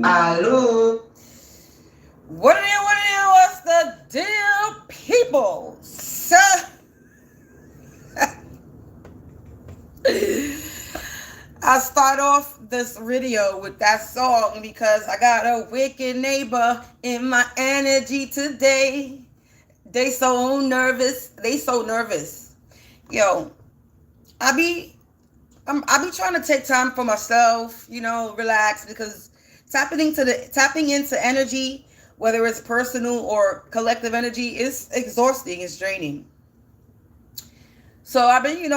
Hello. What's the deal, people? So, I start off this video with that song because I got a wicked neighbor in my energy today. They so nervous. They so nervous. Yo, I be I be trying to take time for myself, relax because tapping into energy, whether it's personal or collective energy, is exhausting, it's draining. So I've been,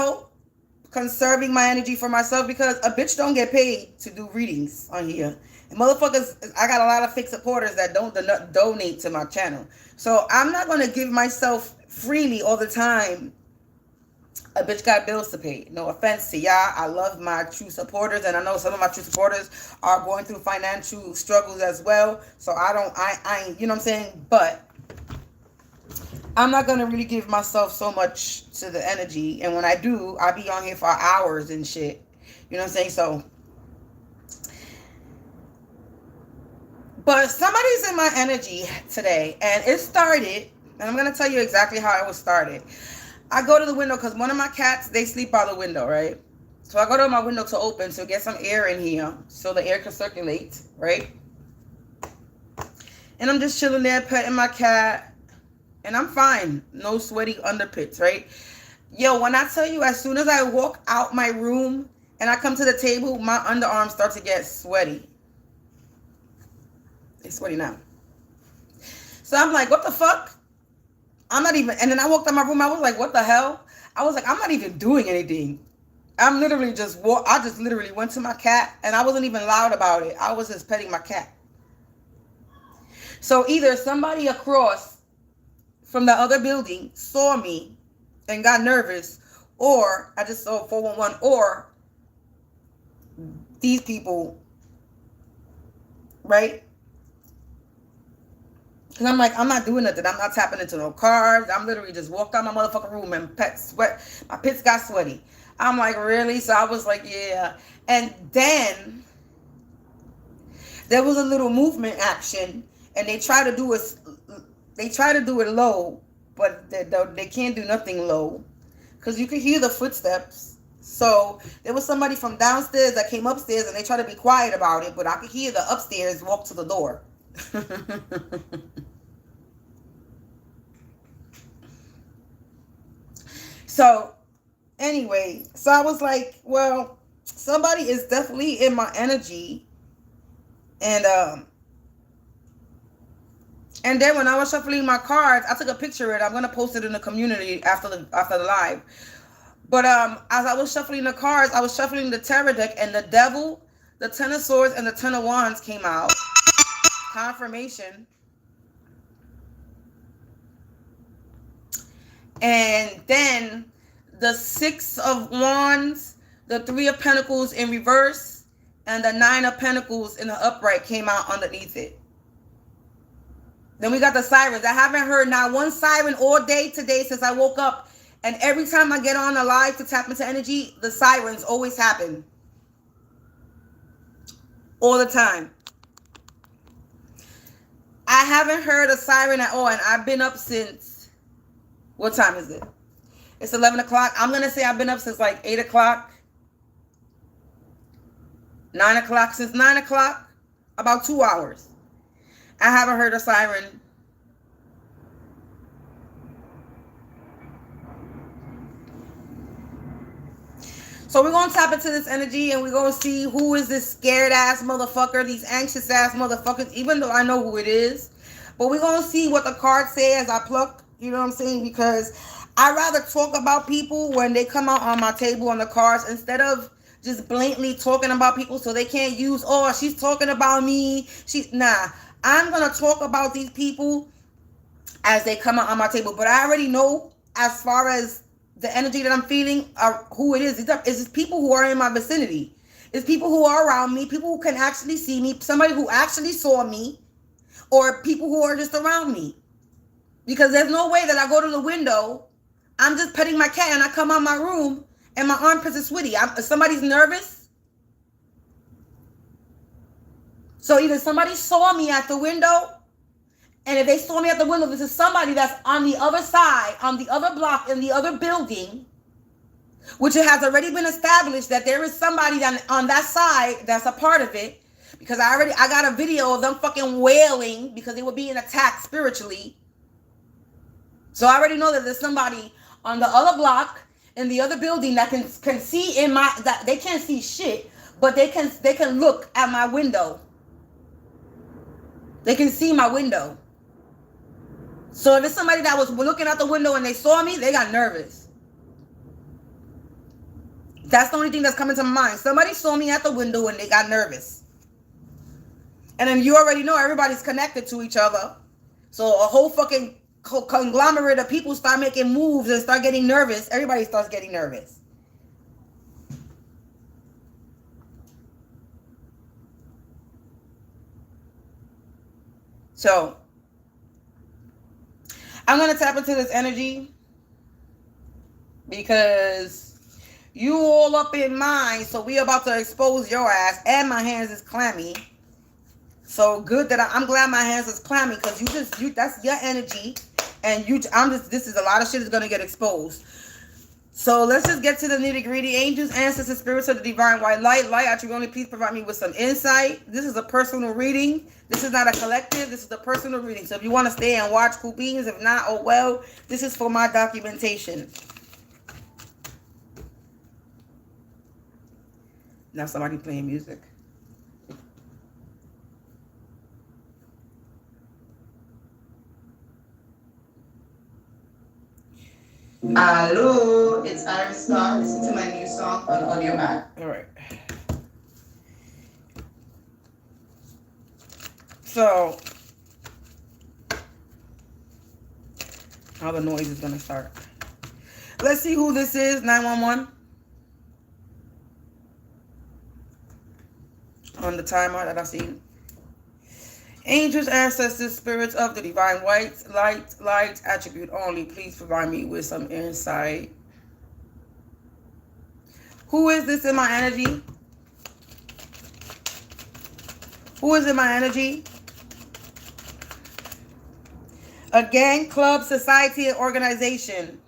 conserving my energy for myself because a bitch don't get paid to do readings on here. And motherfuckers, I got a lot of fake supporters that don't donate to my channel. So I'm not gonna give myself freely all the time. A bitch got bills to pay. No offense to y'all. I love my true supporters, and I know some of my true supporters are going through financial struggles as well. So I you know what I'm saying? But I'm not gonna really give myself so much to the energy. And when I do, I be on here for hours and shit. You know what I'm saying? So, but somebody's in my energy today, and it started, and I'm gonna tell you exactly how it was started. I go to the window because one of my cats, they sleep by the window, right? So I go to my window to open to get some air in here so the air can circulate, right? And I'm just chilling there, petting my cat, and I'm fine. No sweaty underpits, right? Yo, when I tell you, as soon as I walk out my room and I come to the table, my underarms start to get sweaty. They sweaty now. So I'm like, what the fuck? I'm not even, and then I walked out my room, I was like, what the hell? I was like, I'm not even doing anything. I'm literally I just literally went to my cat, and I wasn't even loud about it. I was just petting my cat. So either somebody across from the other building saw me and got nervous, or I just saw 411, or these people, right? Because I'm like, I'm not doing nothing. I'm not tapping into no cards. I'm literally just walked out my motherfucking room and my pits got sweaty. I'm like, really? So I was like, yeah. And then there was a little movement action, and they try to do it low, but they can't do nothing low because you could hear the footsteps. So there was somebody from downstairs that came upstairs, and they tried to be quiet about it, but I could hear the upstairs walk to the door. So anyway, so I was like, well, somebody is definitely in my energy. And then when I was shuffling my cards, I took a picture of it. I'm gonna post it in the community after the live. But as I was shuffling the cards, I was shuffling the tarot deck, and the devil, the 10 of swords, and the 10 of wands came out. Confirmation. And then the 6 of wands, the 3 of pentacles in reverse, and the 9 of pentacles in the upright came out underneath it. Then we got the sirens. I haven't heard not one siren all day today since I woke up. And every time I get on a live to tap into energy, the sirens always happen. All the time. I haven't heard a siren at all, and I've been up since, what time is it? It's 11 o'clock. I'm going to say I've been up since like 8 o'clock. 9 o'clock. Since 9 o'clock, about 2 hours. I haven't heard a siren. So we're going to tap into this energy, and we're going to see who is this scared ass motherfucker, these anxious ass motherfuckers, even though I know who it is. But we're going to see what the card say as I pluck, you know what I'm saying? Because I rather talk about people when they come out on my table on the cards instead of just blatantly talking about people so they can't use, oh, she's talking about me. Nah, I'm going to talk about these people as they come out on my table. But I already know as far as the energy that I'm feeling, who it is. It's people who are in my vicinity. It's people who are around me, people who can actually see me, somebody who actually saw me, or people who are just around me. Because there's no way that I go to the window, I'm just petting my cat, and I come out my room, and my armpits are sweaty. Somebody's nervous. So either somebody saw me at the window, and if they saw me at the window, this is somebody that's on the other side, on the other block, in the other building, which it has already been established that there is somebody on that side that's a part of it. Because I got a video of them fucking wailing because they were being attacked spiritually. So I already know that there's somebody on the other block in the other building that can see in my, that they can't see shit, but they can look at my window. They can see my window. So if it's somebody that was looking out the window and they saw me, they got nervous. That's the only thing that's coming to my mind. Somebody saw me at the window and they got nervous. And then you already know everybody's connected to each other. So a whole fucking conglomerate of people start making moves and start getting nervous. Everybody starts getting nervous. So I'm going to tap into this energy because you all up in mine. So we about to expose your ass, and my hands is clammy. So good that I'm glad my hands is clammy, because that's your energy, and this is a lot of shit is gonna get exposed. So let's just get to the nitty gritty. Angels, ancestors, spirits of the divine white light, attribute only, please provide me with some insight. This is a personal reading. This is not a collective. This is a personal reading. So if you want to stay and watch, cool beans. If not, oh well. This is for my documentation. Now somebody playing music. Hello, it's Iris Star. Listen to my new song on Audio Mac. All right. So, how the noise is gonna start. Let's see who this is. 911. On the timer that I see. Angels, ancestors, spirits of the divine white light, attribute only, please provide me with some insight. Who is this in my energy? Who is in my energy? A gang, club, society, and organization.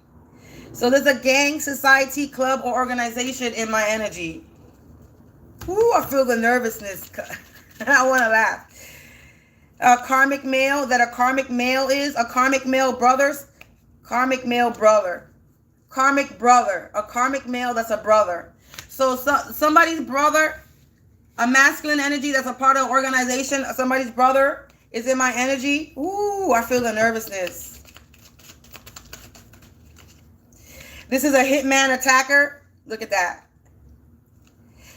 So there's a gang, society, club, or organization in my energy. Ooh, I feel the nervousness. I want to laugh. A karmic male, that a karmic male is. A karmic male brothers. Karmic male brother. Karmic brother. A karmic male that's a brother. So somebody's brother, a masculine energy that's a part of an organization, somebody's brother is in my energy. Ooh, I feel the nervousness. This is a hitman attacker. Look at that.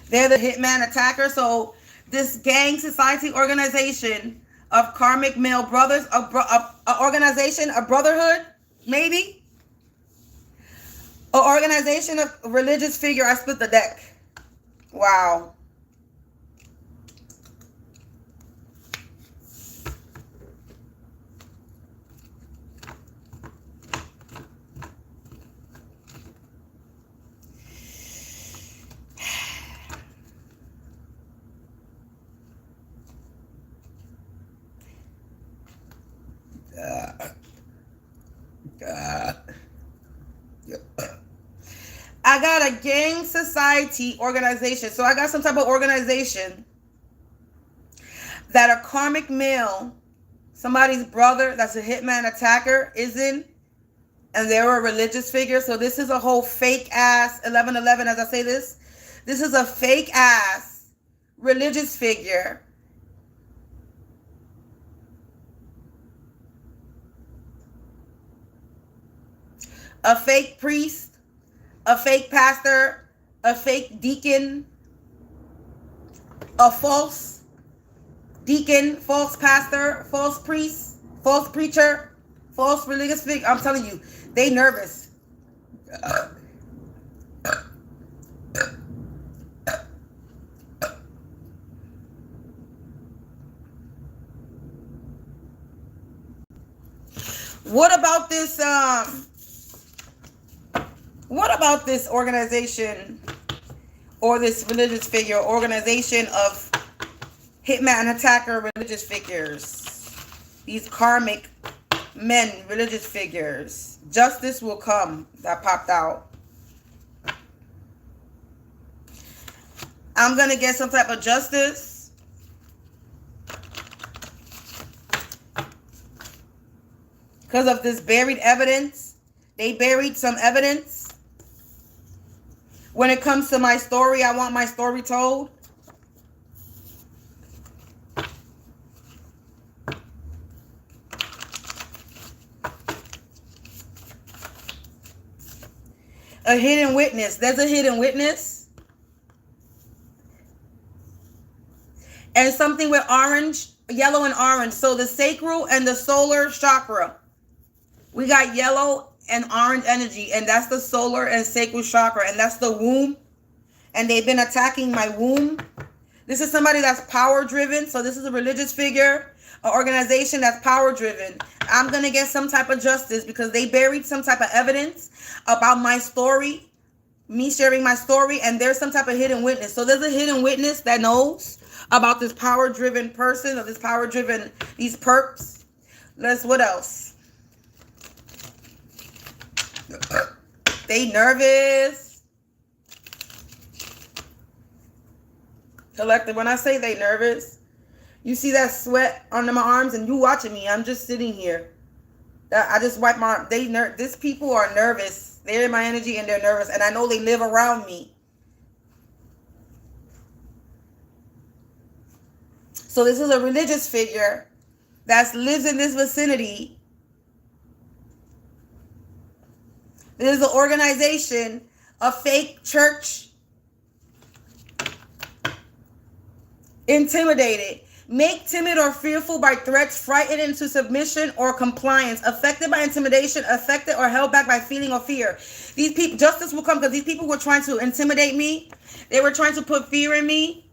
They're the hitman attacker. So this gang, society, organization of karmic male brothers, a organization, a brotherhood, maybe? An organization of religious figure. I split the deck. Wow. I got a gang, society, organization. So I got some type of organization that a karmic male, somebody's brother that's a hitman attacker is in, and they're a religious figure. So this is a whole fake ass 1111 as I say this. This is a fake ass religious figure. A fake priest, a fake pastor, a fake deacon, a false deacon, false pastor, false priest, false preacher, false religious figure. I'm telling you, they nervous. What about this organization or this religious figure, organization of Hitman and attacker, religious figures. These karmic men, religious figures. Justice will come. That popped out. I'm going to get some type of justice. Because of this buried evidence. They buried some evidence. When it comes to my story, I want my story told. A hidden witness. There's a hidden witness. And something with orange, yellow and orange. So the sacral and the solar chakra. We got yellow and orange energy. And that's the solar and sacral chakra. And that's the womb. And they've been attacking my womb. This is somebody that's power driven. So this is a religious figure. An organization that's power driven. I'm going to get some type of justice because they buried some type of evidence about my story, me sharing my story, and there's some type of hidden witness. So there's a hidden witness that knows about this power driven person or this power driven, these perps. What else? They nervous. Collective, when I say they nervous, you see that sweat under my arms and you watching me. I'm just sitting here. I just wipe my arm. These people are nervous. They're in my energy and they're nervous. And I know they live around me. So this is a religious figure that lives in this vicinity. This is an organization, a fake church. Intimidated. Make timid or fearful by threats, frightened into submission or compliance, affected by intimidation, affected or held back by feeling or fear. These people, justice will come because these people were trying to intimidate me. They were trying to put fear in me.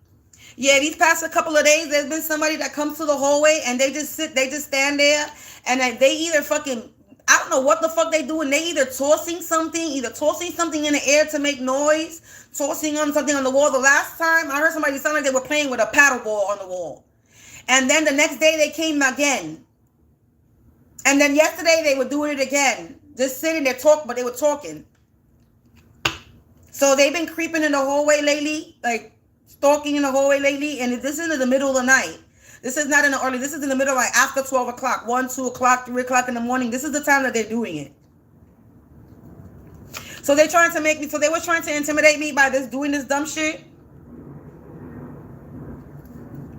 Yeah, these past a couple of days, there's been somebody that comes to the hallway and they just stand there and they either fucking, I don't know what the fuck they doing. They either tossing something in the air to make noise, tossing on something on the wall. The last time I heard somebody sound like they were playing with a paddle ball on the wall. And then the next day they came again. And then yesterday they were doing it again. Just sitting there talking, but they were talking. So they've been creeping in the hallway lately, like stalking in the hallway lately. And this is in the middle of the night. This is not in the early. This is in the middle, like after 12 o'clock, 1, 2 o'clock, 3 o'clock in the morning. This is the time that they're doing it. So they're trying to make me, so they were trying to intimidate me by doing this dumb shit.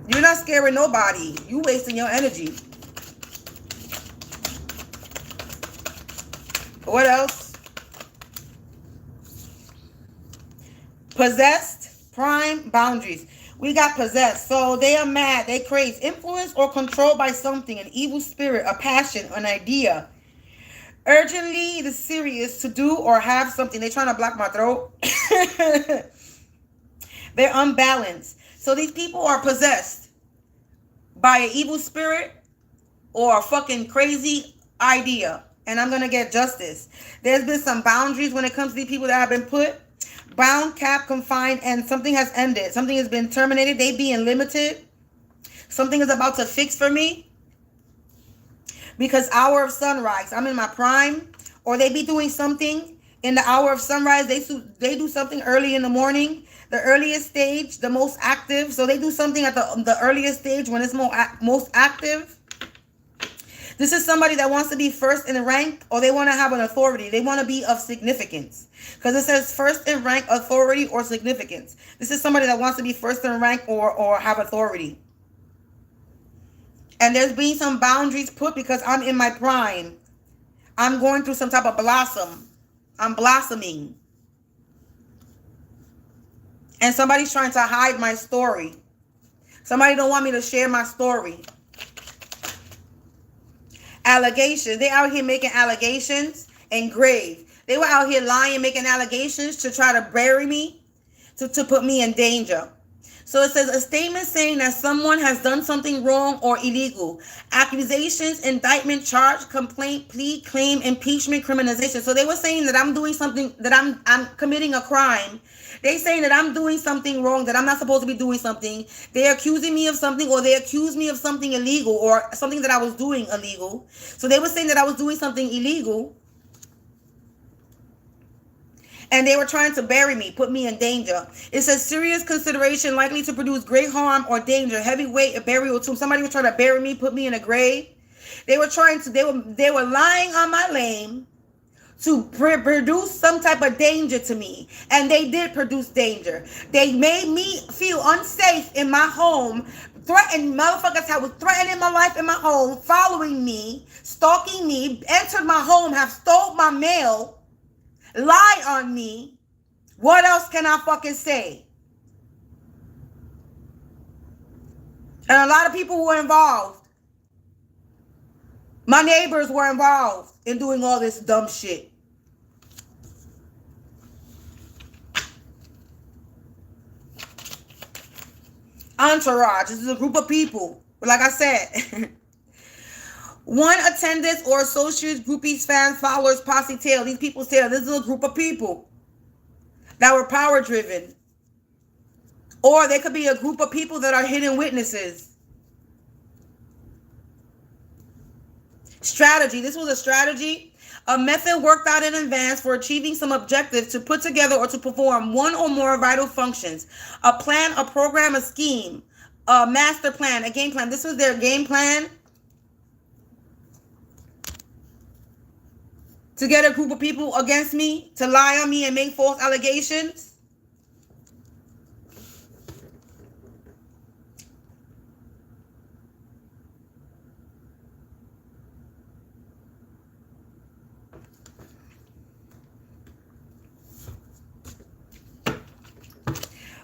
You're not scaring nobody. You wasting your energy. What else? Possessed, prime, boundaries. We got possessed. So they are mad. They crave influence or controlled by something, an evil spirit, a passion, an idea. Urgently, the serious to do or have something. They're trying to block my throat. They're unbalanced. So these people are possessed by an evil spirit or a fucking crazy idea. And I'm going to get justice. There's been some boundaries when it comes to these people that have been put. Bound, capped, confined, and something has ended. Something has been terminated. They being limited. Something is about to fix for me. Because hour of sunrise, I'm in my prime. Or they be doing something in the hour of sunrise. They do something early in the morning. The earliest stage, the most active. So they do something at the earliest stage when it's most active. This is somebody that wants to be first in rank, or they want to have an authority. They want to be of significance. Because it says first in rank, authority, or significance. This is somebody that wants to be first in rank or have authority. And there's been some boundaries put because I'm in my prime. I'm going through some type of blossom. I'm blossoming. And somebody's trying to hide my story. Somebody don't want me to share my story. Allegations. They out here making allegations and grave. They were out here lying, making allegations to try to bury me, to put me in danger. So it says a statement saying that someone has done something wrong or illegal. Accusations, indictment, charge, complaint, plea, claim, impeachment, criminalization. So they were saying that I'm doing something, that I'm committing a crime. They saying that I'm doing something wrong, that I'm not supposed to be doing something. They're accusing me of something, or they accuse me of something illegal, or something that I was doing illegal. So they were saying that I was doing something illegal. And they were trying to bury me, put me in danger. It says serious consideration likely to produce great harm or danger, heavy weight, a burial tomb. Somebody was trying to bury me, put me in a grave. They were lying on my name to produce some type of danger to me. And they did produce danger. They made me feel unsafe in my home. Motherfuckers was threatening my life in my home, following me, stalking me, entered my home, have stole my mail, lie on me. What else can I fucking say? And a lot of people were involved. My neighbors were involved in doing all this dumb shit. Entourage. This is a group of people. But like I said, one attendants or associates, groupies, fans, followers, posse, tail. These people's tail. This is a group of people that were power driven. Or they could be a group of people that are hidden witnesses. Strategy. This was a strategy. A method worked out in advance for achieving some objective to put together or to perform one or more vital functions. A plan, a program, a scheme, a master plan, a game plan. This was their game plan to get a group of people against me, to lie on me and make false allegations.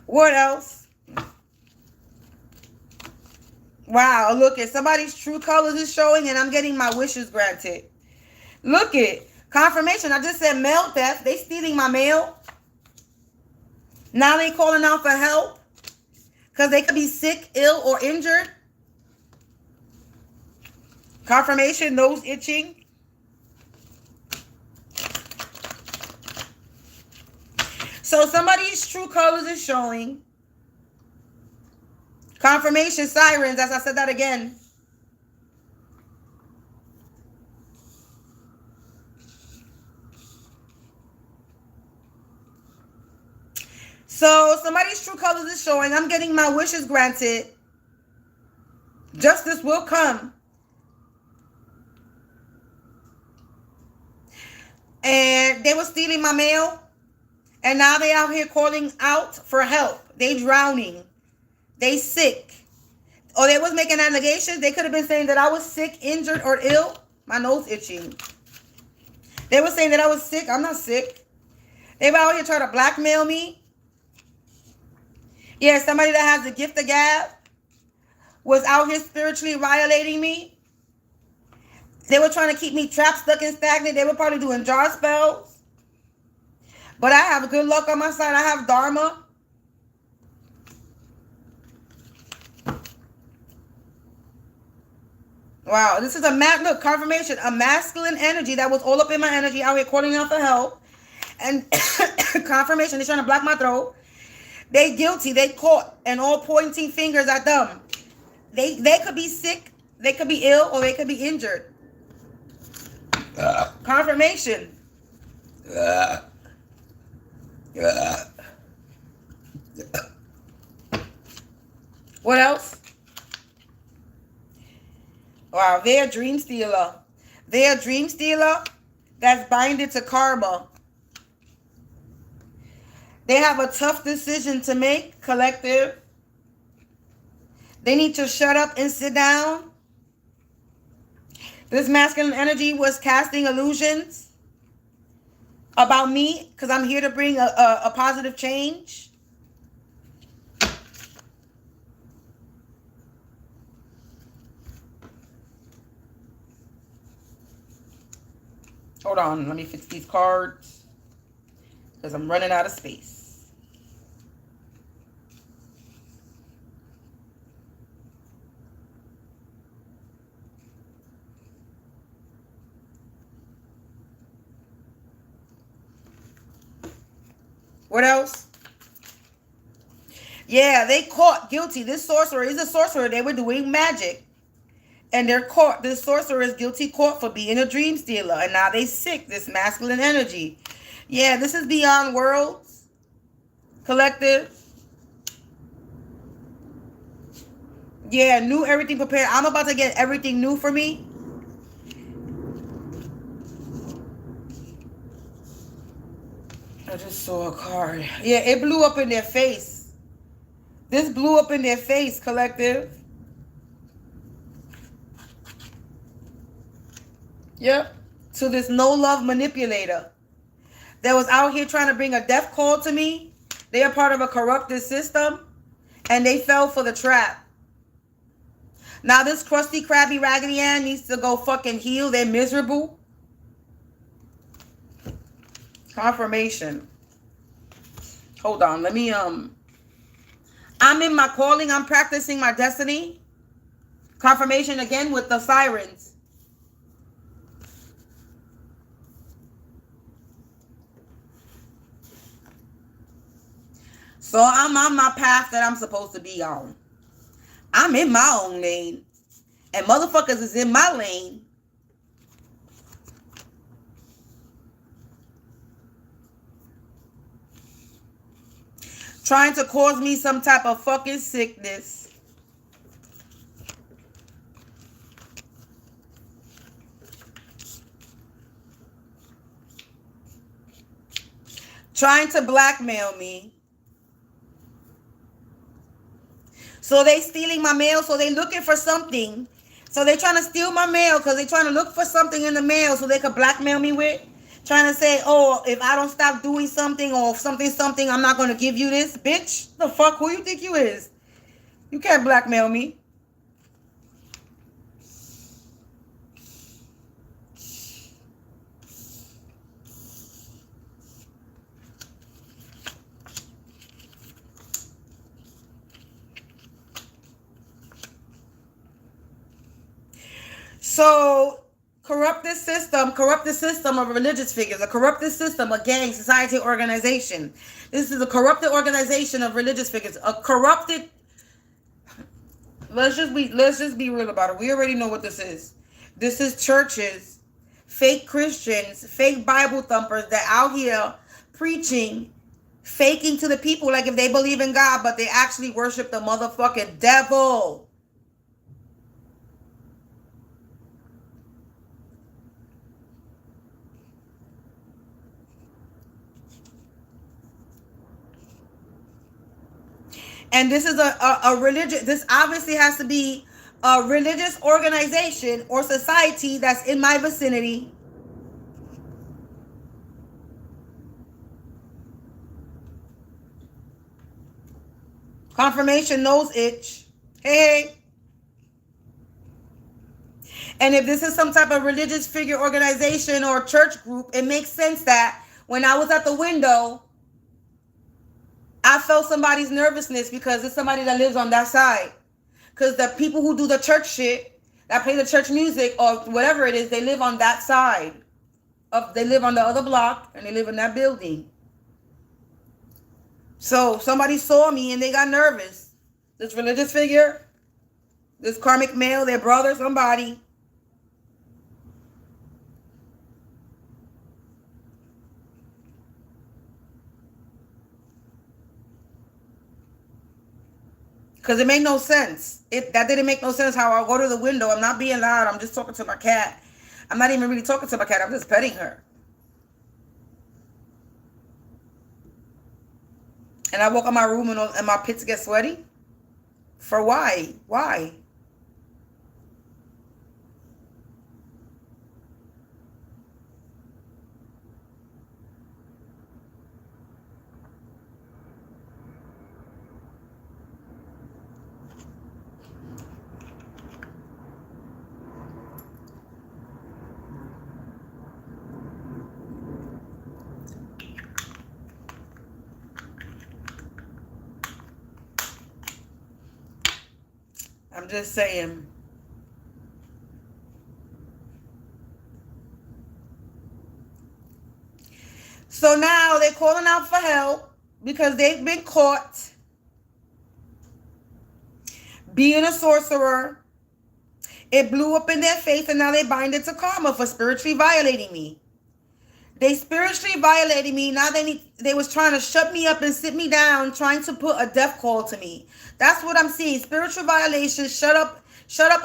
What else? Wow, look at somebody's true colors is showing and I'm getting my wishes granted. Look at confirmation. I just said mail theft. They stealing my mail. Now they calling out for help because they could be sick, ill, or injured. Confirmation, nose itching. So somebody's true colors is showing. Confirmation, sirens, as I said that again. So somebody's true colors is showing. I'm getting my wishes granted. Justice will come. And they were stealing my mail. And now they out here calling out for help. They drowning. They sick. Or they was making allegations. They could have been saying that I was sick, injured, or ill. My nose itching. They were saying that I was sick. I'm not sick. They were out here trying to blackmail me. Yeah, somebody that has the gift of gab was out here spiritually violating me. They were trying to keep me trapped, stuck, and stagnant. They were probably doing jar spells. But I have good luck on my side. I have Dharma. Wow, this is look, confirmation. A masculine energy that was all up in my energy out here calling out for help. And confirmation, they're trying to block my throat. They guilty, they caught, and all pointing fingers at them. They could be sick, they could be ill, or they could be injured. Confirmation. What else? Wow, they're a dream stealer. They're a dream stealer that's binded to karma. They have a tough decision to make, collective. They need to shut up and sit down. This masculine energy was casting illusions about me because I'm here to bring a positive change. Hold on, let me fix these cards because I'm running out of space. What else? Yeah, they caught guilty. This sorcerer is a sorcerer. They were doing magic. And they're caught. This sorcerer is guilty caught for being a dream stealer. And now they sick. This masculine energy. Yeah, this is beyond worlds. Collective. Yeah, new everything prepared. I'm about to get everything new for me. I just saw a card. Yeah, it blew up in their face. This blew up in their face, collective. Yep. To this no-love manipulator that was out here trying to bring a death call to me. They are part of a corrupted system, and they fell for the trap. Now this crusty, crabby, raggedy Ann needs to go fucking heal. They're miserable. Confirmation. Hold on. Let me, I'm in my calling. I'm practicing my destiny. Confirmation again with the sirens. So I'm on my path that I'm supposed to be on. I'm in my own lane. And motherfuckers is in my lane. Trying to cause me some type of fucking sickness. Trying to blackmail me. So they stealing my mail. So they looking for something. So they trying to steal my mail because they trying to look for something in the mail so they could blackmail me with. Trying to say, oh, if I don't stop doing something or something, I'm not going to give you this. Bitch, the fuck, who you think you is? You can't blackmail me. So, corrupted system of religious figures, a corrupted system, a gang, society, organization. This is a corrupted organization of religious figures, a corrupted. Let's just be real about it. We already know what this is. This is churches, fake Christians, fake Bible thumpers that out here preaching, faking to the people like if they believe in God, but they actually worship the motherfucking devil. And this is a religious, this obviously has to be a religious organization or society that's in my vicinity. Confirmation, nose itch. Hey. And if this is some type of religious figure organization or church group, it makes sense that when I was at the window, I felt somebody's nervousness because it's somebody that lives on that side. Because the people who do the church shit, that play the church music or whatever it is, they live on that side. They live on the other block and they live in that building. So somebody saw me and they got nervous. This religious figure, this karmic male, their brother, somebody. Because it made no sense. That didn't make no sense how I go to the window. I'm not being loud. I'm just talking to my cat. I'm not even really talking to my cat. I'm just petting her. And I walk in my room and my pits get sweaty. For why? Why? I'm just saying. So now they're calling out for help. because they've been caught being a sorcerer. It blew up in their face, and now they bind it to karma for spiritually violating me. They spiritually violated me. Now they was trying to shut me up and sit me down, trying to put a death call to me. That's what I'm seeing. Spiritual violation, shut up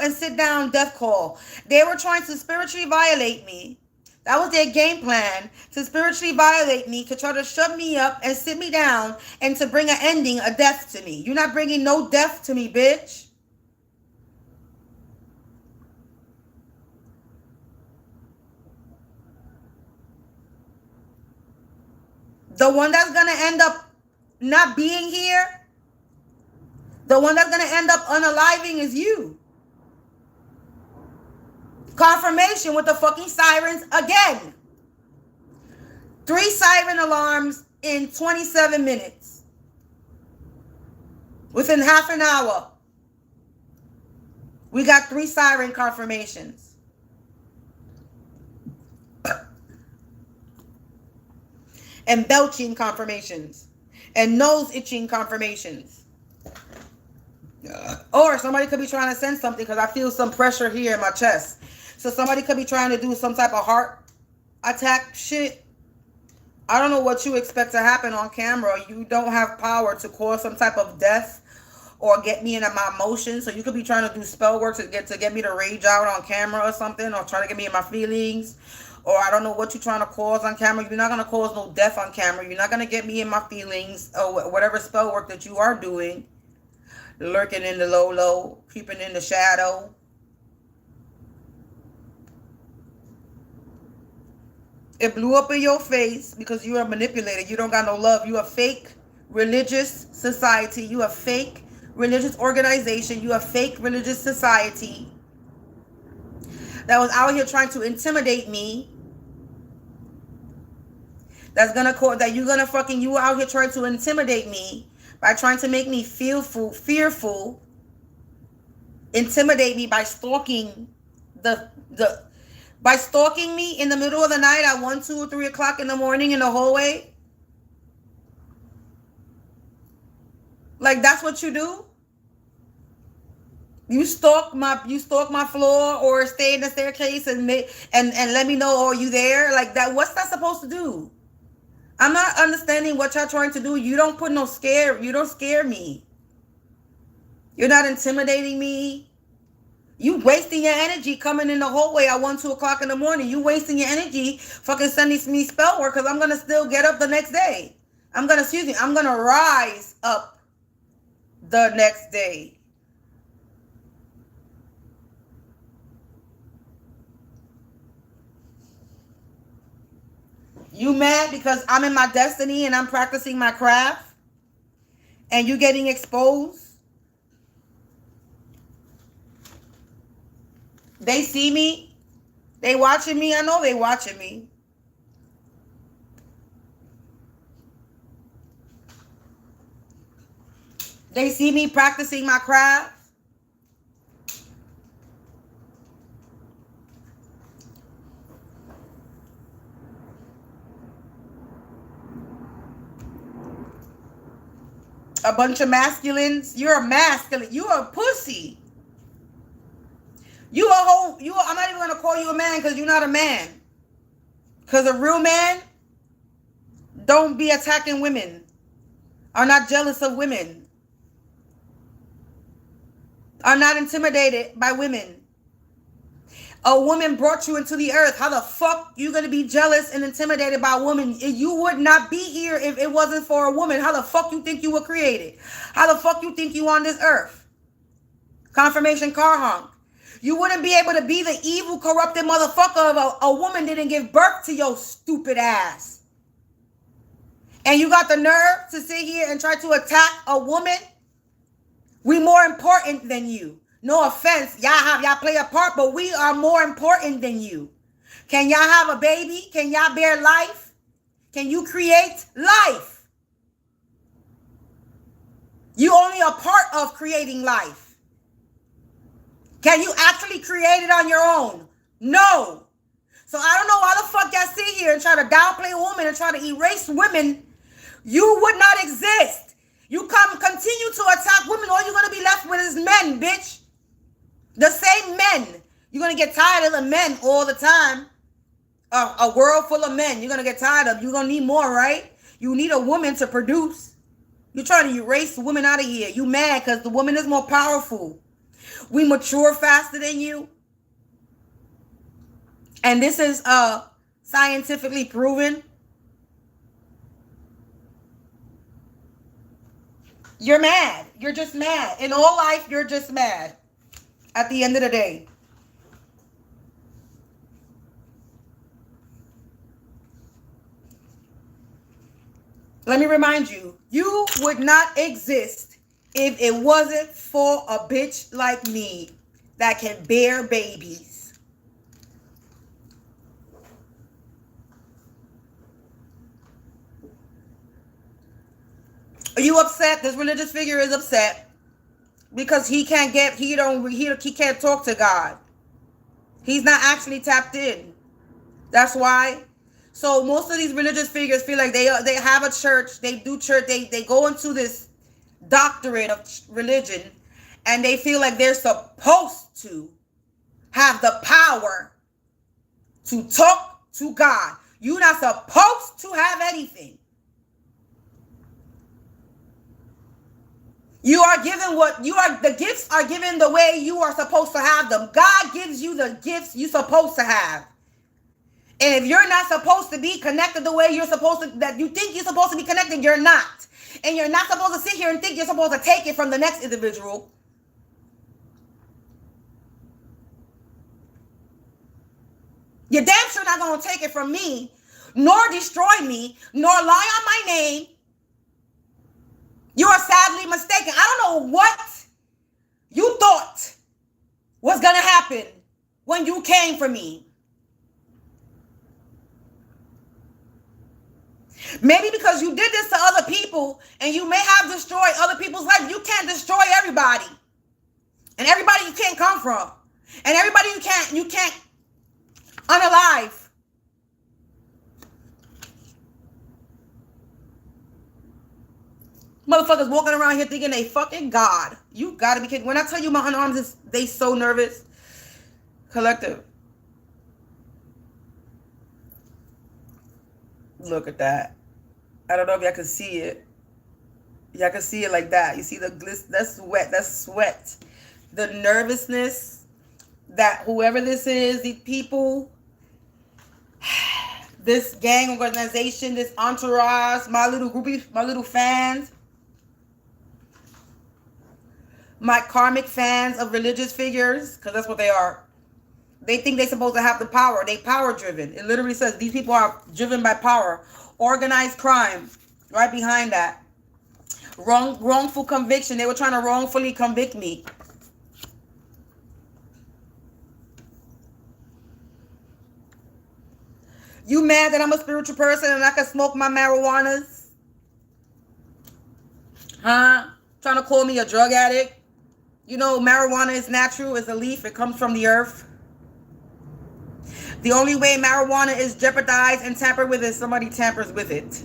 and sit down, death call. They were trying to spiritually violate me. That was their game plan, to spiritually violate me, to try to shut me up and sit me down, and to bring an ending, a death to me. You're not bringing no death to me, bitch. The one that's going to end up not being here, the one that's going to end up unaliving is you. Confirmation with the fucking sirens again. 3 siren alarms in 27 minutes. Within half an hour, we got 3 siren confirmations. And belching confirmations. And nose itching confirmations. Or somebody could be trying to send something because I feel some pressure here in my chest. So somebody could be trying to do some type of heart attack shit. I don't know what you expect to happen on camera. You don't have power to cause some type of death or get me into my emotions. So you could be trying to do spell work to get me to rage out on camera or something, or trying to get me in my feelings. Or I don't know what you're trying to cause on camera. You're not going to cause no death on camera. You're not going to get me in my feelings, or whatever spell work that you are doing. Lurking in the low, creeping in the shadow. It blew up in your face because you are manipulated. You don't got no love. You a fake religious society. You a fake religious organization. You a fake religious society that was out here trying to intimidate me. That's gonna call that you out here trying to intimidate me by trying to make me fearful, intimidate me by stalking by stalking me in the middle of the night at 1, 2, or 3 o'clock in the morning in the hallway. Like, that's what you do? You stalk my floor, or stay in the staircase and let me know, are you there? Like that, what's that supposed to do? I'm not understanding what y'all trying to do. You don't put no scare. You don't scare me. You're not intimidating me. You wasting your energy coming in the hallway at 1, 2 o'clock in the morning. You wasting your energy fucking sending me spell work, because I'm going to still get up the next day. I'm going to rise up the next day. You mad because I'm in my destiny and I'm practicing my craft and you getting exposed? They see me. They watching me. I know they watching me. They see me practicing my craft. A bunch of masculines. You're a masculine. You're a pussy. I'm not even going to call you a man because you're not a man. Because a real man don't be attacking women. Are not jealous of women. Are not intimidated by women. A woman brought you into the earth. How the fuck you going to be jealous and intimidated by a woman? You would not be here if it wasn't for a woman. How the fuck you think you were created? How the fuck you think you on this earth? Confirmation car honk. You wouldn't be able to be the evil, corrupted motherfucker of a woman didn't give birth to your stupid ass. And you got the nerve to sit here and try to attack a woman? We more important than you. No offense, y'all play a part, but we are more important than you. Can y'all have a baby? Can y'all bear life? Can you create life? You only a part of creating life. Can you actually create it on your own? No. So I don't know why the fuck y'all sit here and try to downplay a woman and try to erase women You would not exist. You continue to attack women, all you're going to be left with is men, bitch. The same men. You're going to get tired of the men all the time. A world full of men. You're going to get tired of. You're going to need more, right? You need a woman to produce. You're trying to erase the woman out of here. You mad because the woman is more powerful. We mature faster than you. And this is scientifically proven. You're mad. You're just mad. In all life, you're just mad. At the end of the day. Let me remind you, you would not exist if it wasn't for a bitch like me that can bear babies. Are you upset? This religious figure is upset because he can't talk to God. He's not actually tapped in. That's why. So most of these religious figures feel like they have a church, they do church, they go into this doctrine of religion, and they feel like they're supposed to have the power to talk to God. You're not supposed to have anything. You are given the gifts are given the way you are supposed to have them. God gives you the gifts you're supposed to have. And if you're not supposed to be connected the way you're supposed to, that you think you're supposed to be connected, you're not. And you're not supposed to sit here and think you're supposed to take it from the next individual. You're damn sure not going to take it from me, nor destroy me, nor lie on my name. You are sadly mistaken. I don't know what you thought was going to happen when you came for me. Maybe because you did this to other people and you may have destroyed other people's life. You can't destroy everybody. And everybody you can't come from. And everybody you can't unalive. Motherfuckers walking around here thinking they fucking God. You gotta be kidding. When I tell you my unarmed they so nervous. Collective. Look at that. I don't know if y'all can see it. Y'all can see it like that. You see the glisten? That's sweat. That's sweat. The nervousness that whoever this is, these people, this gang organization, this entourage, my little groupies, my little fans, my karmic fans of religious figures, because that's what they are. They think they're supposed to have the power. They power driven. It literally says these people are driven by power. Organized crime, right behind that. Wrongful conviction. They were trying to wrongfully convict me. You mad that I'm a spiritual person and I can smoke my marijuanas? Huh? Trying to call me a drug addict? You know, marijuana is natural. It's a leaf. It comes from the earth. The only way marijuana is jeopardized and tampered with is somebody tampers with it.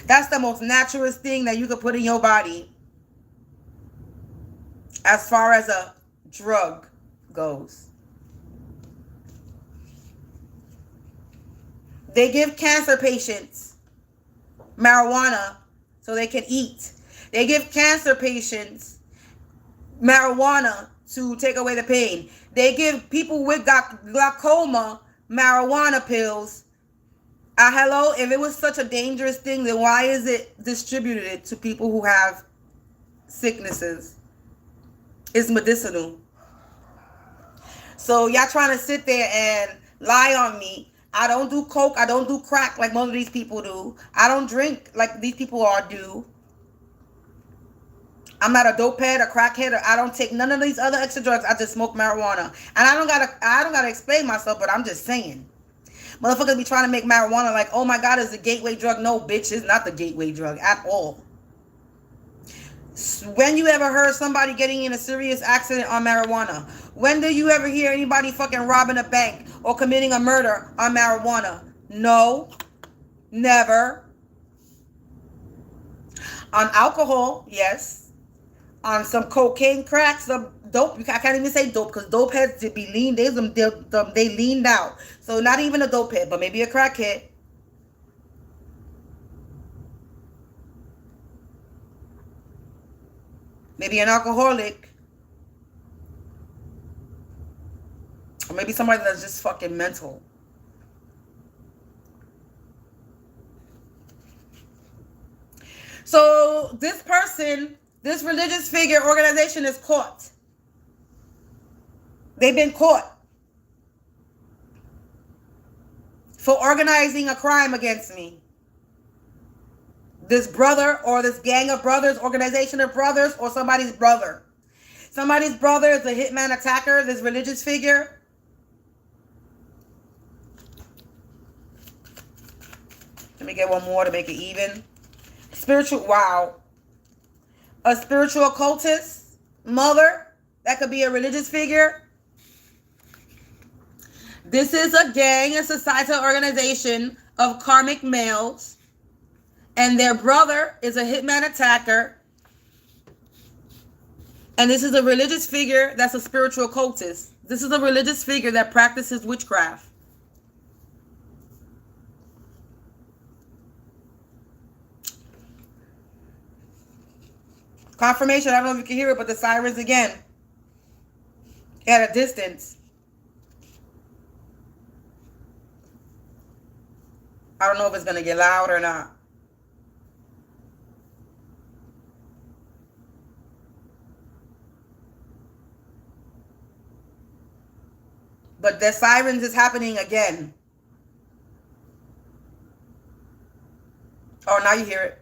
That's the most naturalist thing that you could put in your body as far as a drug goes. They give cancer patients marijuana so they can eat. They give cancer patients marijuana to take away the pain. They give people with glaucoma marijuana pills. Hello, if it was such a dangerous thing, then why is it distributed to people who have sicknesses? It's medicinal. So y'all trying to sit there and lie on me. I don't do coke. I don't do crack like most of these people do. I don't drink like these people do. I'm not a dope head, a crackhead, or I don't take none of these other extra drugs. I just smoke marijuana. And I don't gotta explain myself, but I'm just saying. Motherfuckers be trying to make marijuana like, oh my God, it's a gateway drug. No, bitch, it's not the gateway drug at all. When you ever heard somebody getting in a serious accident on marijuana? When did you ever hear anybody fucking robbing a bank? or committing a murder on marijuana? No, never. On alcohol, yes. On some cocaine, crack, some dope. I can't even say dope because dope heads to be lean. They leaned out. So not even a dope head, but maybe a crackhead. Maybe an alcoholic. Or maybe somebody that's just fucking mental. So this person, this religious figure organization is caught. They've been caught for organizing a crime against me. This brother or this gang of brothers, organization of brothers, or somebody's brother. Somebody's brother is a hitman attacker, this religious figure. Let me get one more to make it even. Spiritual, wow. A spiritual occultist, mother, that could be a religious figure. This is a gang, a societal organization of karmic males. And their brother is a hitman attacker. And this is a religious figure that's a spiritual occultist. This is a religious figure that practices witchcraft. Confirmation, I don't know if you can hear it, but the sirens again. At a distance. I don't know if it's going to get loud or not. But the sirens is happening again. Oh, now you hear it.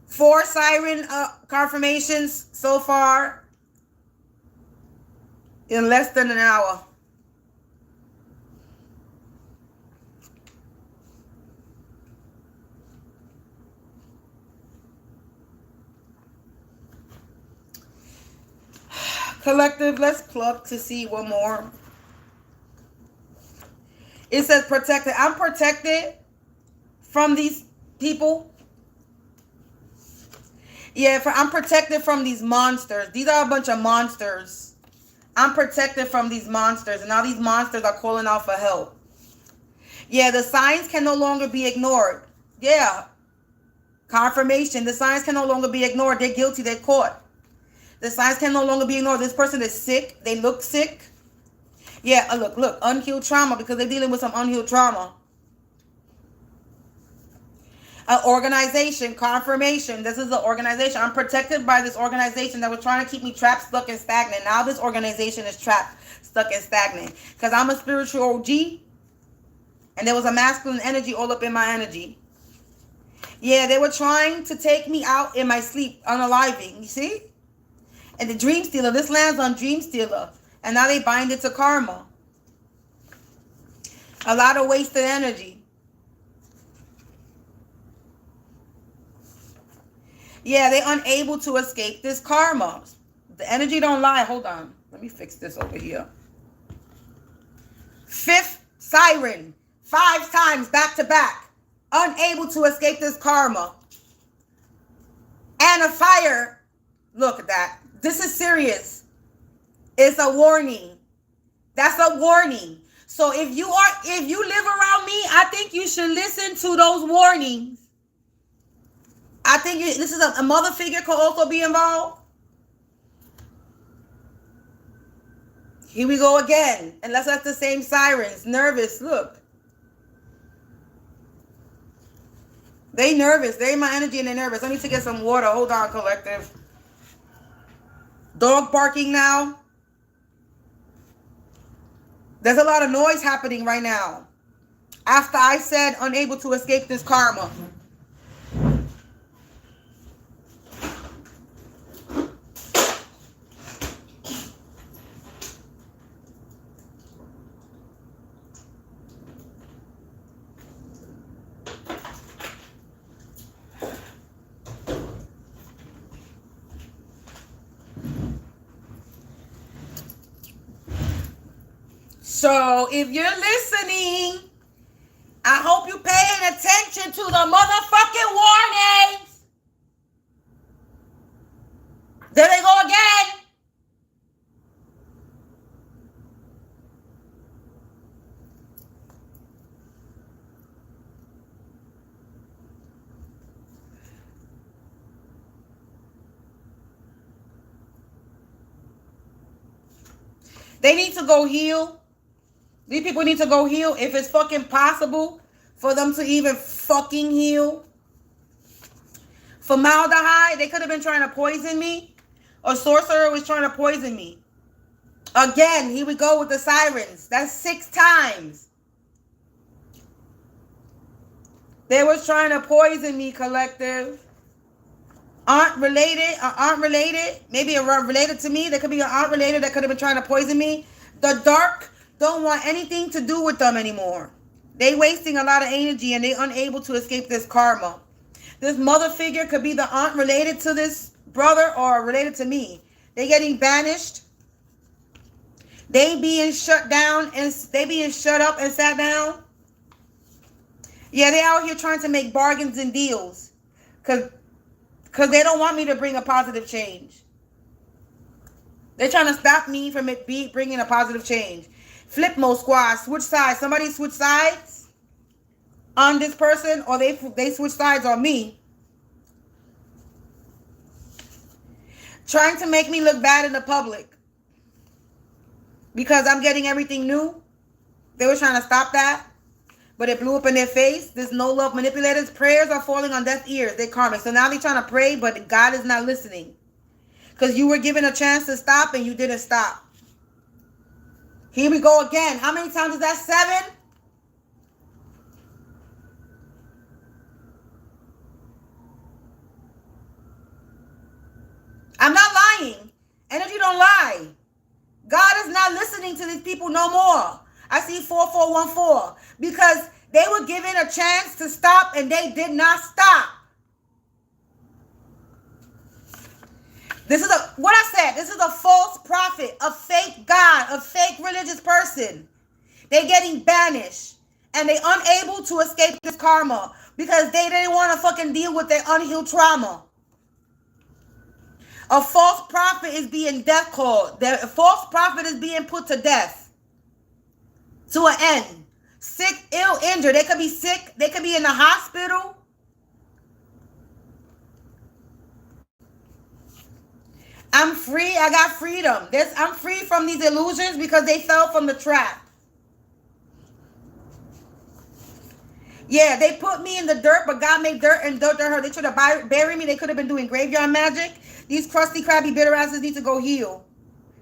Four siren confirmations so far in less than an hour. Collective, let's pluck to see one more. It says protected. I'm protected from these people. Yeah, I'm protected from these monsters. These are a bunch of monsters. I'm protected from these monsters. And now these monsters are calling out for help. Yeah, the signs can no longer be ignored. Yeah. Confirmation. The signs can no longer be ignored. They're guilty. They're caught. The signs can no longer be ignored. This person is sick. They look sick. Yeah, look. Unhealed trauma because they're dealing with some unhealed trauma. An organization, confirmation. This is an organization. I'm protected by this organization that was trying to keep me trapped, stuck, and stagnant. Now this organization is trapped, stuck, and stagnant. Because I'm a spiritual OG. And there was a masculine energy all up in my energy. Yeah, they were trying to take me out in my sleep, unaliving. You see? And the Dream Stealer. This lands on Dream Stealer. And now they bind it to karma. A lot of wasted energy. Yeah, they're unable to escape this karma. The energy don't lie. Hold on. Let me fix this over here. Fifth siren. 5 times back to back. Unable to escape this karma. And a fire. Look at that. This is serious. It's a warning. That's a warning. So if you live around me, I think you should listen to those warnings. I think this is a mother figure could also be involved. Here we go again. Unless that's the same sirens. Nervous, look. They nervous. They in my energy and they're nervous. I need to get some water. Hold on, collective. Dog barking now. There's a lot of noise happening right now. After I said unable to escape this karma. So if you're listening, I hope you're paying attention to the motherfucking warnings. There they go again. They need to go heal. These people need to go heal if it's fucking possible for them to even fucking heal. Formaldehyde, they could have been trying to poison me. A sorcerer was trying to poison me. Again, here we go with the sirens. That's 6 times. They was trying to poison me, collective. Aunt related, maybe related to me. There could be an aunt related that could have been trying to poison me. The dark don't want anything to do with them anymore. They wasting a lot of energy and they unable to escape this karma. This mother figure could be the aunt related to this brother or related to me. They getting banished. They being shut down and they being shut up and sat down. Yeah, they out here trying to make bargains and deals. Because they don't want me to bring a positive change. They're trying to stop me from bringing a positive change. Flip mode squad. Switch sides. Somebody switch sides on this person or they switch sides on me. Trying to make me look bad in the public. Because I'm getting everything new. They were trying to stop that. But it blew up in their face. This no love manipulators. Prayers are falling on deaf ears. They're karmic. So now they're trying to pray, but God is not listening. Because you were given a chance to stop and you didn't stop. Here we go again. How many times is that? 7? I'm not lying. Energy don't lie. God is not listening to these people no more. I see 4414 because they were given a chance to stop and they did not stop. This is what I said. This is a false prophet, a fake God, a fake religious person. They're getting banished and they're unable to escape this karma because they didn't want to fucking deal with their unhealed trauma. A false prophet is being death called. A false prophet is being put to death. To an end. Sick, ill, injured. They could be sick. They could be in the hospital. I'm free. I got freedom. I'm free from these illusions because they fell from the trap. Yeah, they put me in the dirt, but God made dirt and dirt to her. They should have buried me. They could have been doing graveyard magic. These crusty, crabby, bitter asses need to go heal.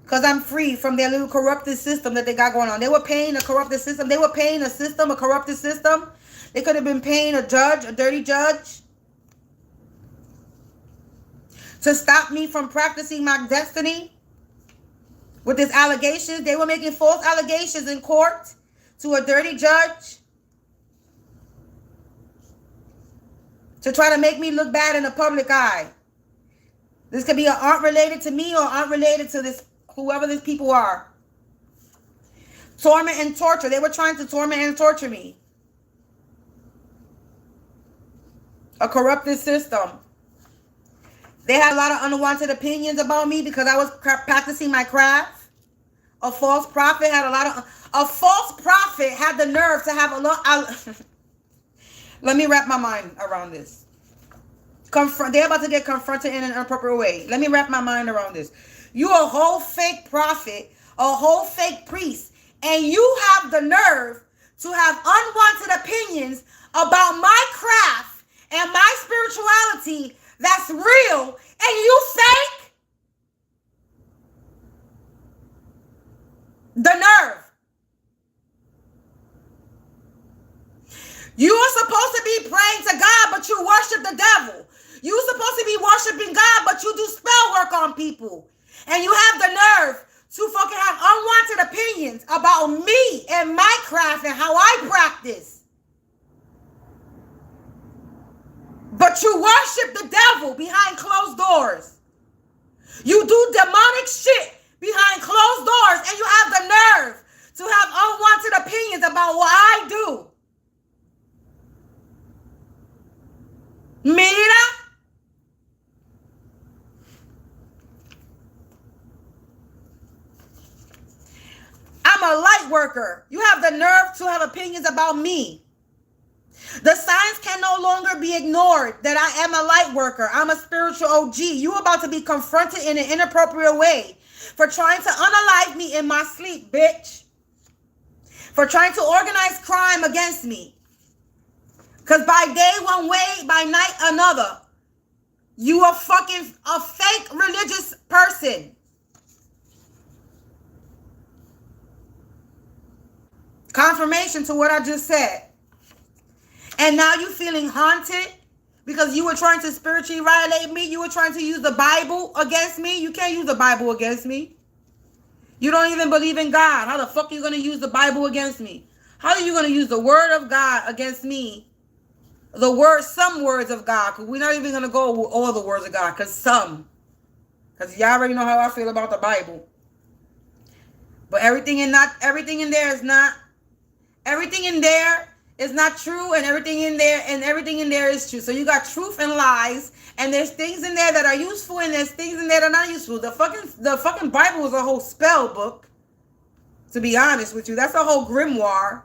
Because I'm free from their little corrupted system that they got going on. They were paying a corrupted system. They were paying a system, a corrupted system. They could have been paying a judge, a dirty judge, to stop me from practicing my destiny. With these allegations, they were making false allegations in court to a dirty judge to try to make me look bad in the public eye. This could be an aunt related to me or aunt related to this whoever these people are. Torment and torture. They were trying to torment and torture me. A corrupted system. They had a lot of unwanted opinions about me because I was practicing my craft. A false prophet had a false prophet had the nerve to have a lot. Let me wrap my mind around this. They're about to get confronted in an inappropriate way. Let me wrap my mind around this. You a whole fake prophet, a whole fake priest, and you have the nerve to have unwanted opinions about my craft and my spirituality that's real, and you fake? The nerve. You are supposed to be praying to God, but you worship the devil. You're supposed to be worshiping God, but you do spell work on people. And you have the nerve to fucking have unwanted opinions about me and my craft and how I practice. But you worship the devil behind closed doors. You do demonic shit behind closed doors, and you have the nerve to have unwanted opinions about what I do. Mira. I'm a light worker. You have the nerve to have opinions about me. The signs can no longer be ignored that I am a light worker. I'm a spiritual OG. You about to be confronted in an inappropriate way for trying to unalive me in my sleep, bitch. For trying to organize crime against me. Because by day one way, by night another. You are fucking a fake religious person. Confirmation to what I just said. And now you feeling haunted because you were trying to spiritually violate me. You were trying to use the Bible against me. You can't use the Bible against me. You don't even believe in God. How the fuck are you going to use the Bible against me? How are you going to use the word of God against me? Some words of God. Because we're not even going to go with all the words of God. Because some. Because y'all already know how I feel about the Bible. But everything in there is not true, and everything in there is true. So you got truth and lies, and there's things in there that are useful, and there's things in there that are not useful. The fucking Bible is a whole spell book. To be honest with you, that's a whole grimoire.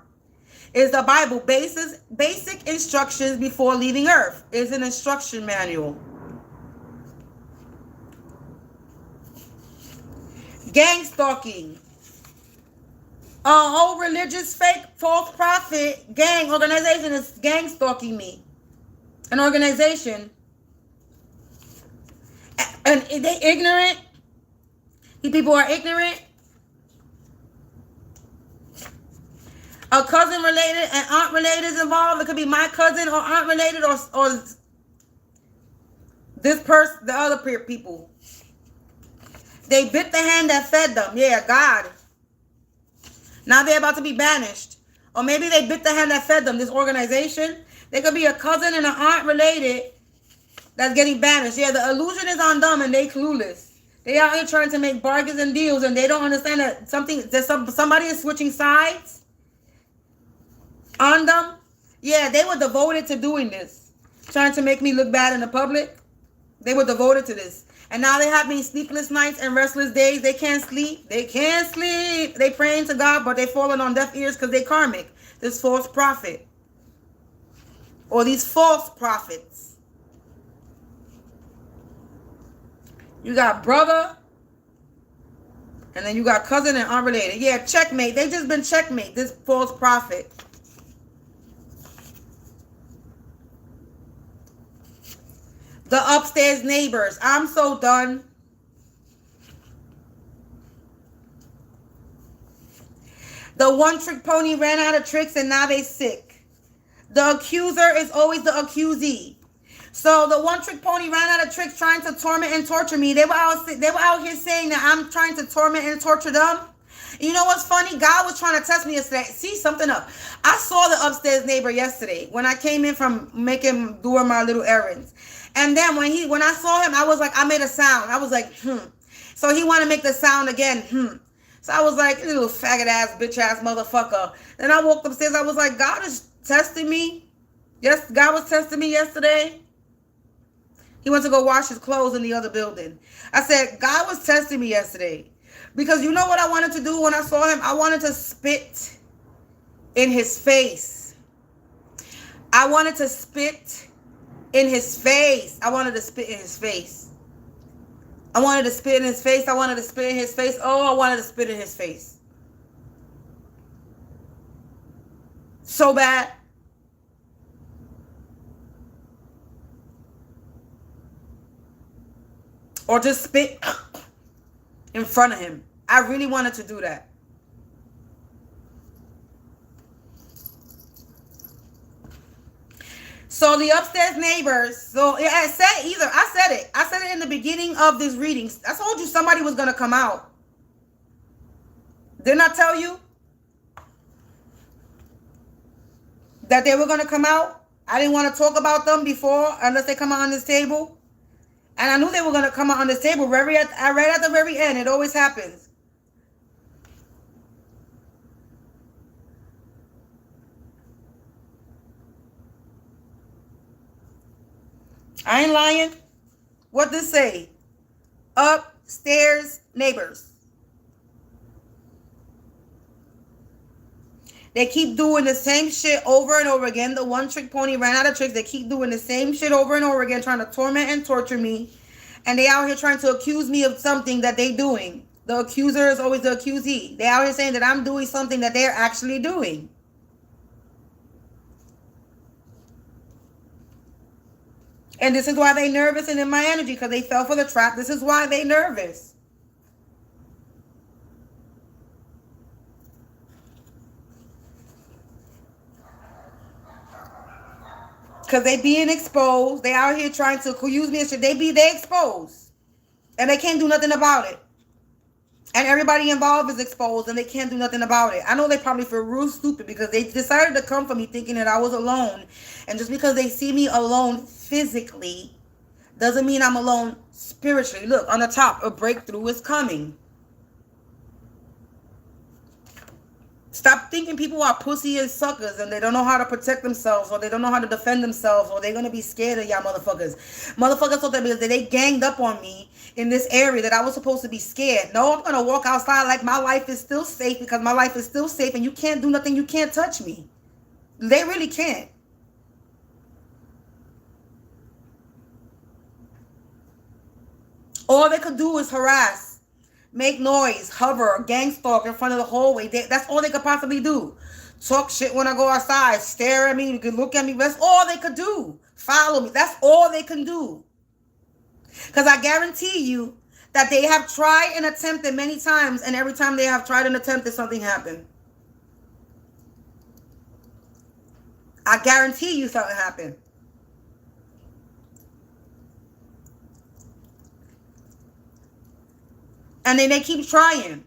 Is the Bible basic instructions before leaving Earth? It's an instruction manual. Gang stalking. A whole religious, fake, false prophet gang organization is gang stalking me. An organization. And they ignorant. These people are ignorant. A cousin related and aunt related is involved. It could be my cousin or aunt related or this person, the other people. They bit the hand that fed them. Yeah, God. Now they're about to be banished. Or maybe they bit the hand that fed them, this organization. They could be a cousin and an aunt related that's getting banished. Yeah, the illusion is on them and they clueless. They out here trying to make bargains and deals and they don't understand that somebody is switching sides on them. Yeah, they were devoted to doing this. Trying to make me look bad in the public. They were devoted to this. And now they have me sleepless nights and restless days. They can't sleep. They can't sleep. They praying to God, but they falling on deaf ears because they karmic. This false prophet. Or these false prophets. You got brother. And then you got cousin and unrelated. Yeah, checkmate. They just been checkmate. This false prophet. The upstairs neighbors. I'm so done. The one trick pony ran out of tricks and now they sick. The accuser is always the accusee. So the one trick pony ran out of tricks trying to torment and torture me. They were out here saying that I'm trying to torment and torture them. You know what's funny? God was trying to test me yesterday. See something up. I saw the upstairs neighbor yesterday when I came in from doing my little errands. And then when I saw him, I was like, I made a sound. I was like, So he wanted to make the sound again, So I was like, little faggot ass, bitch ass motherfucker. Then I walked upstairs. I was like, God is testing me. Yes, God was testing me yesterday. He went to go wash his clothes in the other building. I said, God was testing me yesterday. Because you know what I wanted to do when I saw him? I wanted to spit in his face. I wanted to spit in his face. I wanted to spit in his face. I wanted to spit in his face. I wanted to spit in his face. Oh, I wanted to spit in his face. So bad. Or just spit in front of him. I really wanted to do that. So the upstairs neighbors. So I said it. I said it in the beginning of this reading. I told you somebody was going to come out. Didn't I tell you that they were going to come out? I didn't want to talk about them before unless they come out on this table. And I knew they were going to come out on this table right at the very end. It always happens. I ain't lying. What this say? Upstairs neighbors. They keep doing the same shit over and over again. The one trick pony ran out of tricks. They keep doing the same shit over and over again, trying to torment and torture me. And they out here trying to accuse me of something that they doing. The accuser is always the accusee. They out here saying that I'm doing something that they're actually doing. And this is why they nervous and in my energy, because they fell for the trap. This is why they nervous. Because they being exposed. They out here trying to use me and shit. They exposed. And they can't do nothing about it. And everybody involved is exposed and they can't do nothing about it. I know they probably feel real stupid because they decided to come for me thinking that I was alone. And just because they see me alone physically doesn't mean I'm alone spiritually. Look, on the top, a breakthrough is coming. Stop thinking people are pussy and suckers and they don't know how to protect themselves or they don't know how to defend themselves or they're going to be scared of y'all motherfuckers. Motherfuckers thought that because they ganged up on me in this area that I was supposed to be scared. No, I'm going to walk outside like my life is still safe because my life is still safe and you can't do nothing. You can't touch me. They really can't. All they could do is harass, make noise, hover, gang stalk in front of the hallway. That's all they could possibly do. Talk shit when I go outside, stare at me, you can look at me. That's all they could do. Follow me. That's all they can do. Because I guarantee you that they have tried and attempted many times, and every time they have tried and attempted, something happened. I guarantee you something happened. And then they keep trying.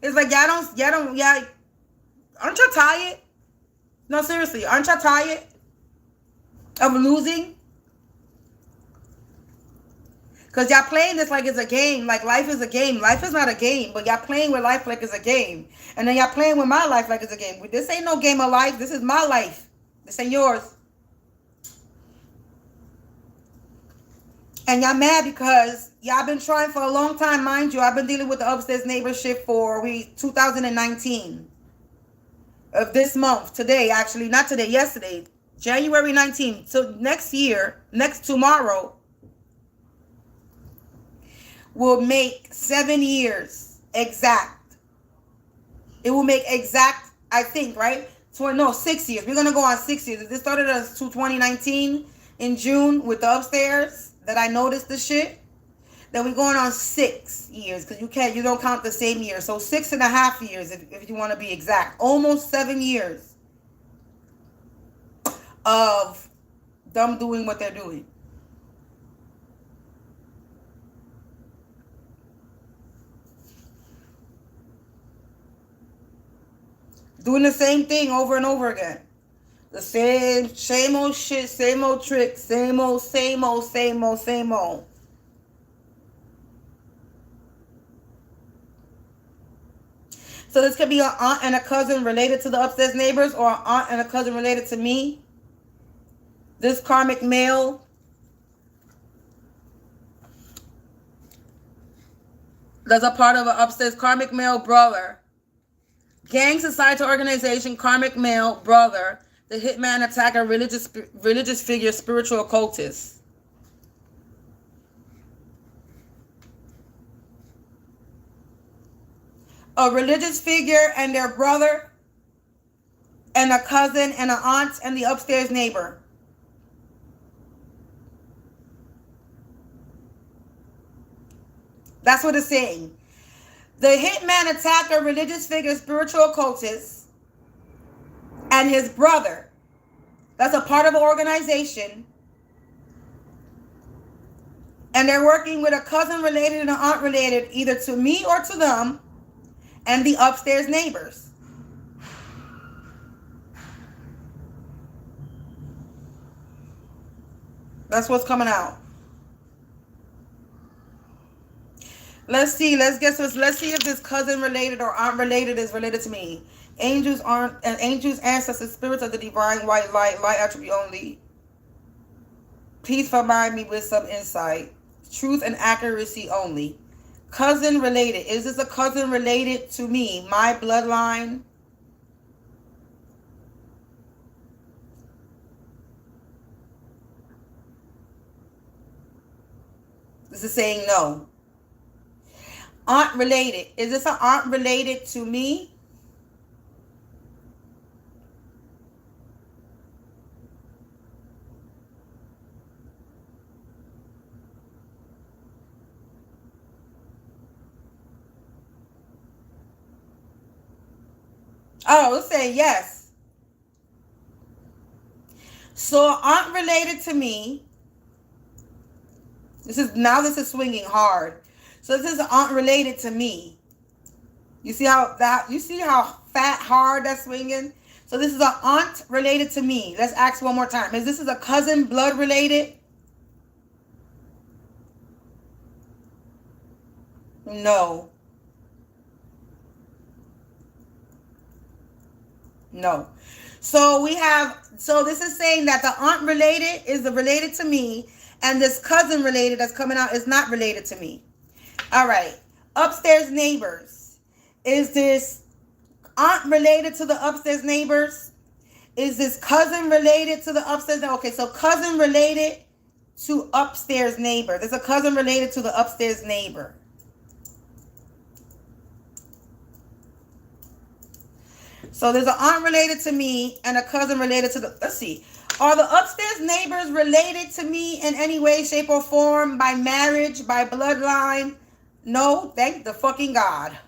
It's like, aren't y'all tired? No, seriously, aren't y'all tired of losing? Because y'all playing this like it's a game, like life is a game. Life is not a game, but y'all playing with life like it's a game. And then y'all playing with my life like it's a game. This ain't no game of life. This is my life. This ain't yours. And y'all mad because y'all been trying for a long time, mind you. I've been dealing with the upstairs neighbor shit for 2019. Of this month, today, actually, not today, yesterday, January 19th. So next year, tomorrow, will make 7 years exact. It will make exact, I think, right? 6 years. We're going to go on 6 years. This started as 2019 in June with the upstairs. That I noticed the shit, then we're going on 6 years because you don't count the same year. So 6.5 years if you want to be exact. Almost 7 years of them doing what they're doing. Doing the same thing over and over again. The same old shit, same old tricks, same old. So this could be an aunt and a cousin related to the upstairs neighbors or an aunt and a cousin related to me. This karmic male. That's a part of an upstairs karmic male brother. Gang, society, organization, karmic male brother. The hitman, attacker, religious figure, spiritual occultist. A religious figure and their brother and a cousin and an aunt and the upstairs neighbor. That's what it's saying. The hitman, attacker, religious figure, spiritual occultist, and his brother, that's a part of an organization, and they're working with a cousin related and an aunt related, either to me or to them, and the upstairs neighbors. That's what's coming out. Let's see. Let's see if this cousin related or aunt related is related to me. Angels, ancestors, spirits of the divine white light attribute only. Please provide me with some insight. Truth and accuracy only. Cousin related. Is this a cousin related to me? My bloodline? This is saying no. Aunt related. Is this an aunt related to me? Oh, it's saying yes. So aunt related to me. This is swinging hard. So this is an aunt related to me. You see how fat hard that's swinging? So this is an aunt related to me. Let's ask one more time. Is this a cousin blood related? No. No. So this is saying that the aunt related is related to me, and this cousin related that's coming out is not related to me. All right. Upstairs neighbors. Is this aunt related to the upstairs neighbors? Is this cousin related to the upstairs? Okay, so cousin related to upstairs neighbor. There's a cousin related to the upstairs neighbor. So there's an aunt related to me and a cousin related to the, let's see. Are the upstairs neighbors related to me in any way, shape, or form? By marriage, by bloodline? No, thank the fucking God.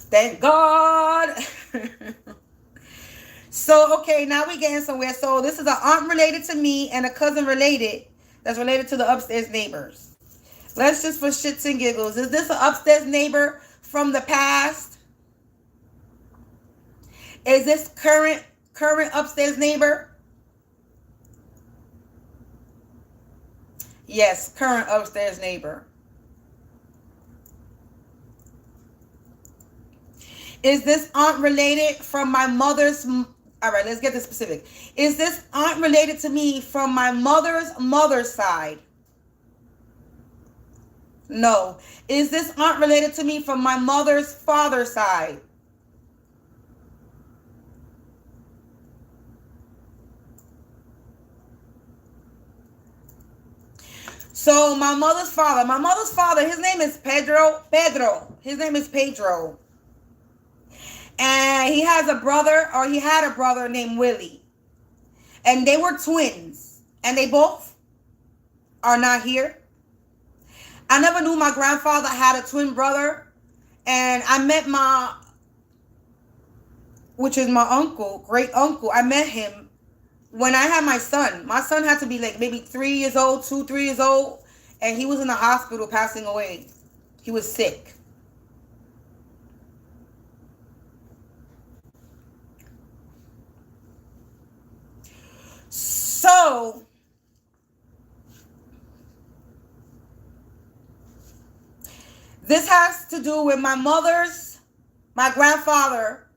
Thank God. So, okay, now we're getting somewhere. So this is an aunt related to me and a cousin related that's related to the upstairs neighbors. Let's just for shits and giggles. Is this an upstairs neighbor from the past? Is this current upstairs neighbor? Yes, current upstairs neighbor. Is this aunt related from my mother's... All right, let's get this specific. Is this aunt related to me from my mother's side? No. Is this aunt related to me from my mother's father's side? So my mother's father, his name is Pedro. His name is Pedro. And he had a brother named Willie. And they were twins. And they both are not here. I never knew my grandfather had a twin brother. And I met which is my uncle, great uncle. I met him when I had my son. My son had to be like maybe 3 years old, 3 years old. And he was in the hospital passing away. He was sick. So, this has to do with my grandfather,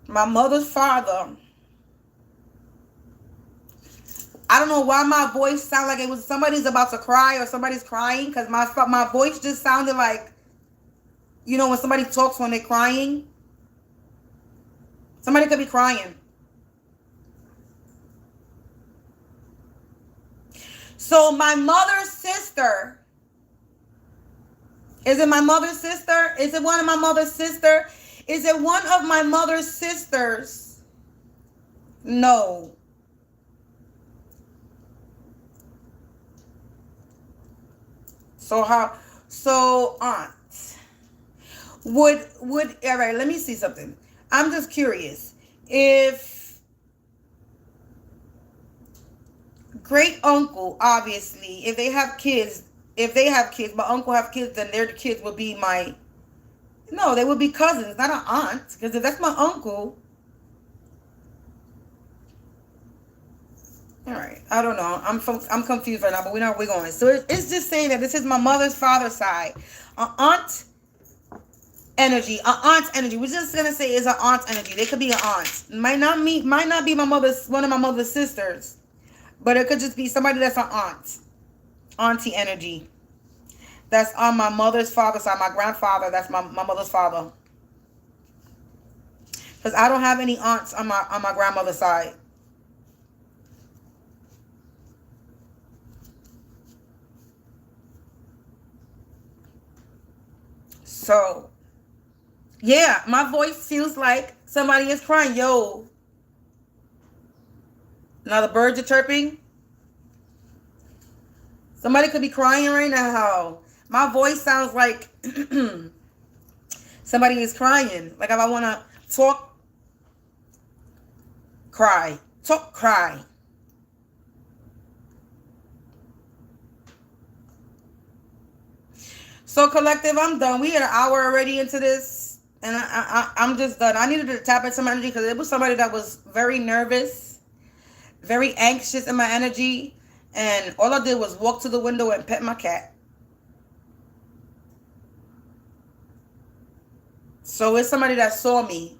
my mother's father. I don't know why my voice sounded like it was somebody's about to cry or somebody's crying, because my voice just sounded like, you know, when somebody talks when they're crying. Somebody could be crying. So my mother's sister. Is it my mother's sister? Is it one of my mother's sister? Is it one of my mother's sisters? No. So aunt. Would all right, let me see something. I'm just curious. If great uncle, obviously, if they have kids, my uncle have kids, then their kids would be they would be cousins, not an aunt. Because if that's my uncle, All right. I don't know. I'm confused right now, but we know where we're going. So it's just saying that this is my mother's father's side. Aunt energy. Aunt's energy. We're just gonna say is an aunt's energy. They could be an aunt. Might not be one of my mother's sisters. But it could just be somebody that's an aunt. Auntie energy. That's on my mother's father's side. My grandfather, that's my mother's father. Because I don't have any aunts on my grandmother's side. So, yeah, my voice feels like somebody is crying. Yo. Now the birds are chirping. Somebody could be crying right now. My voice sounds like somebody is crying. Like if I want to talk, cry. Talk, cry. So collective, I'm done. We had an hour already into this. And I'm just done. I needed to tap into some energy because it was somebody that was very nervous, very anxious in my energy. And all I did was walk to the window and pet my cat. So it's somebody that saw me.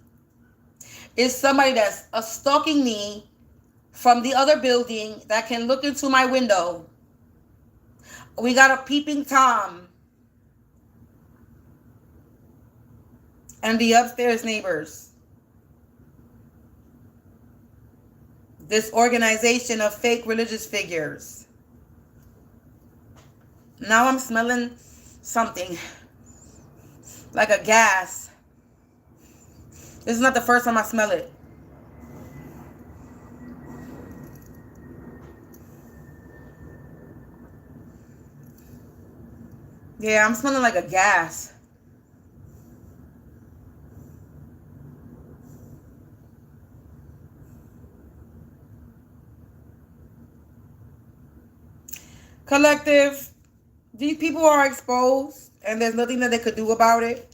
It's somebody that's stalking me from the other building that can look into my window. We got a peeping Tom. And the upstairs neighbors. This organization of fake religious figures. Now I'm smelling something. Like a gas. This is not the first time I smell it. Yeah, I'm smelling like a gas. Collective, these people are exposed and there's nothing that they could do about it.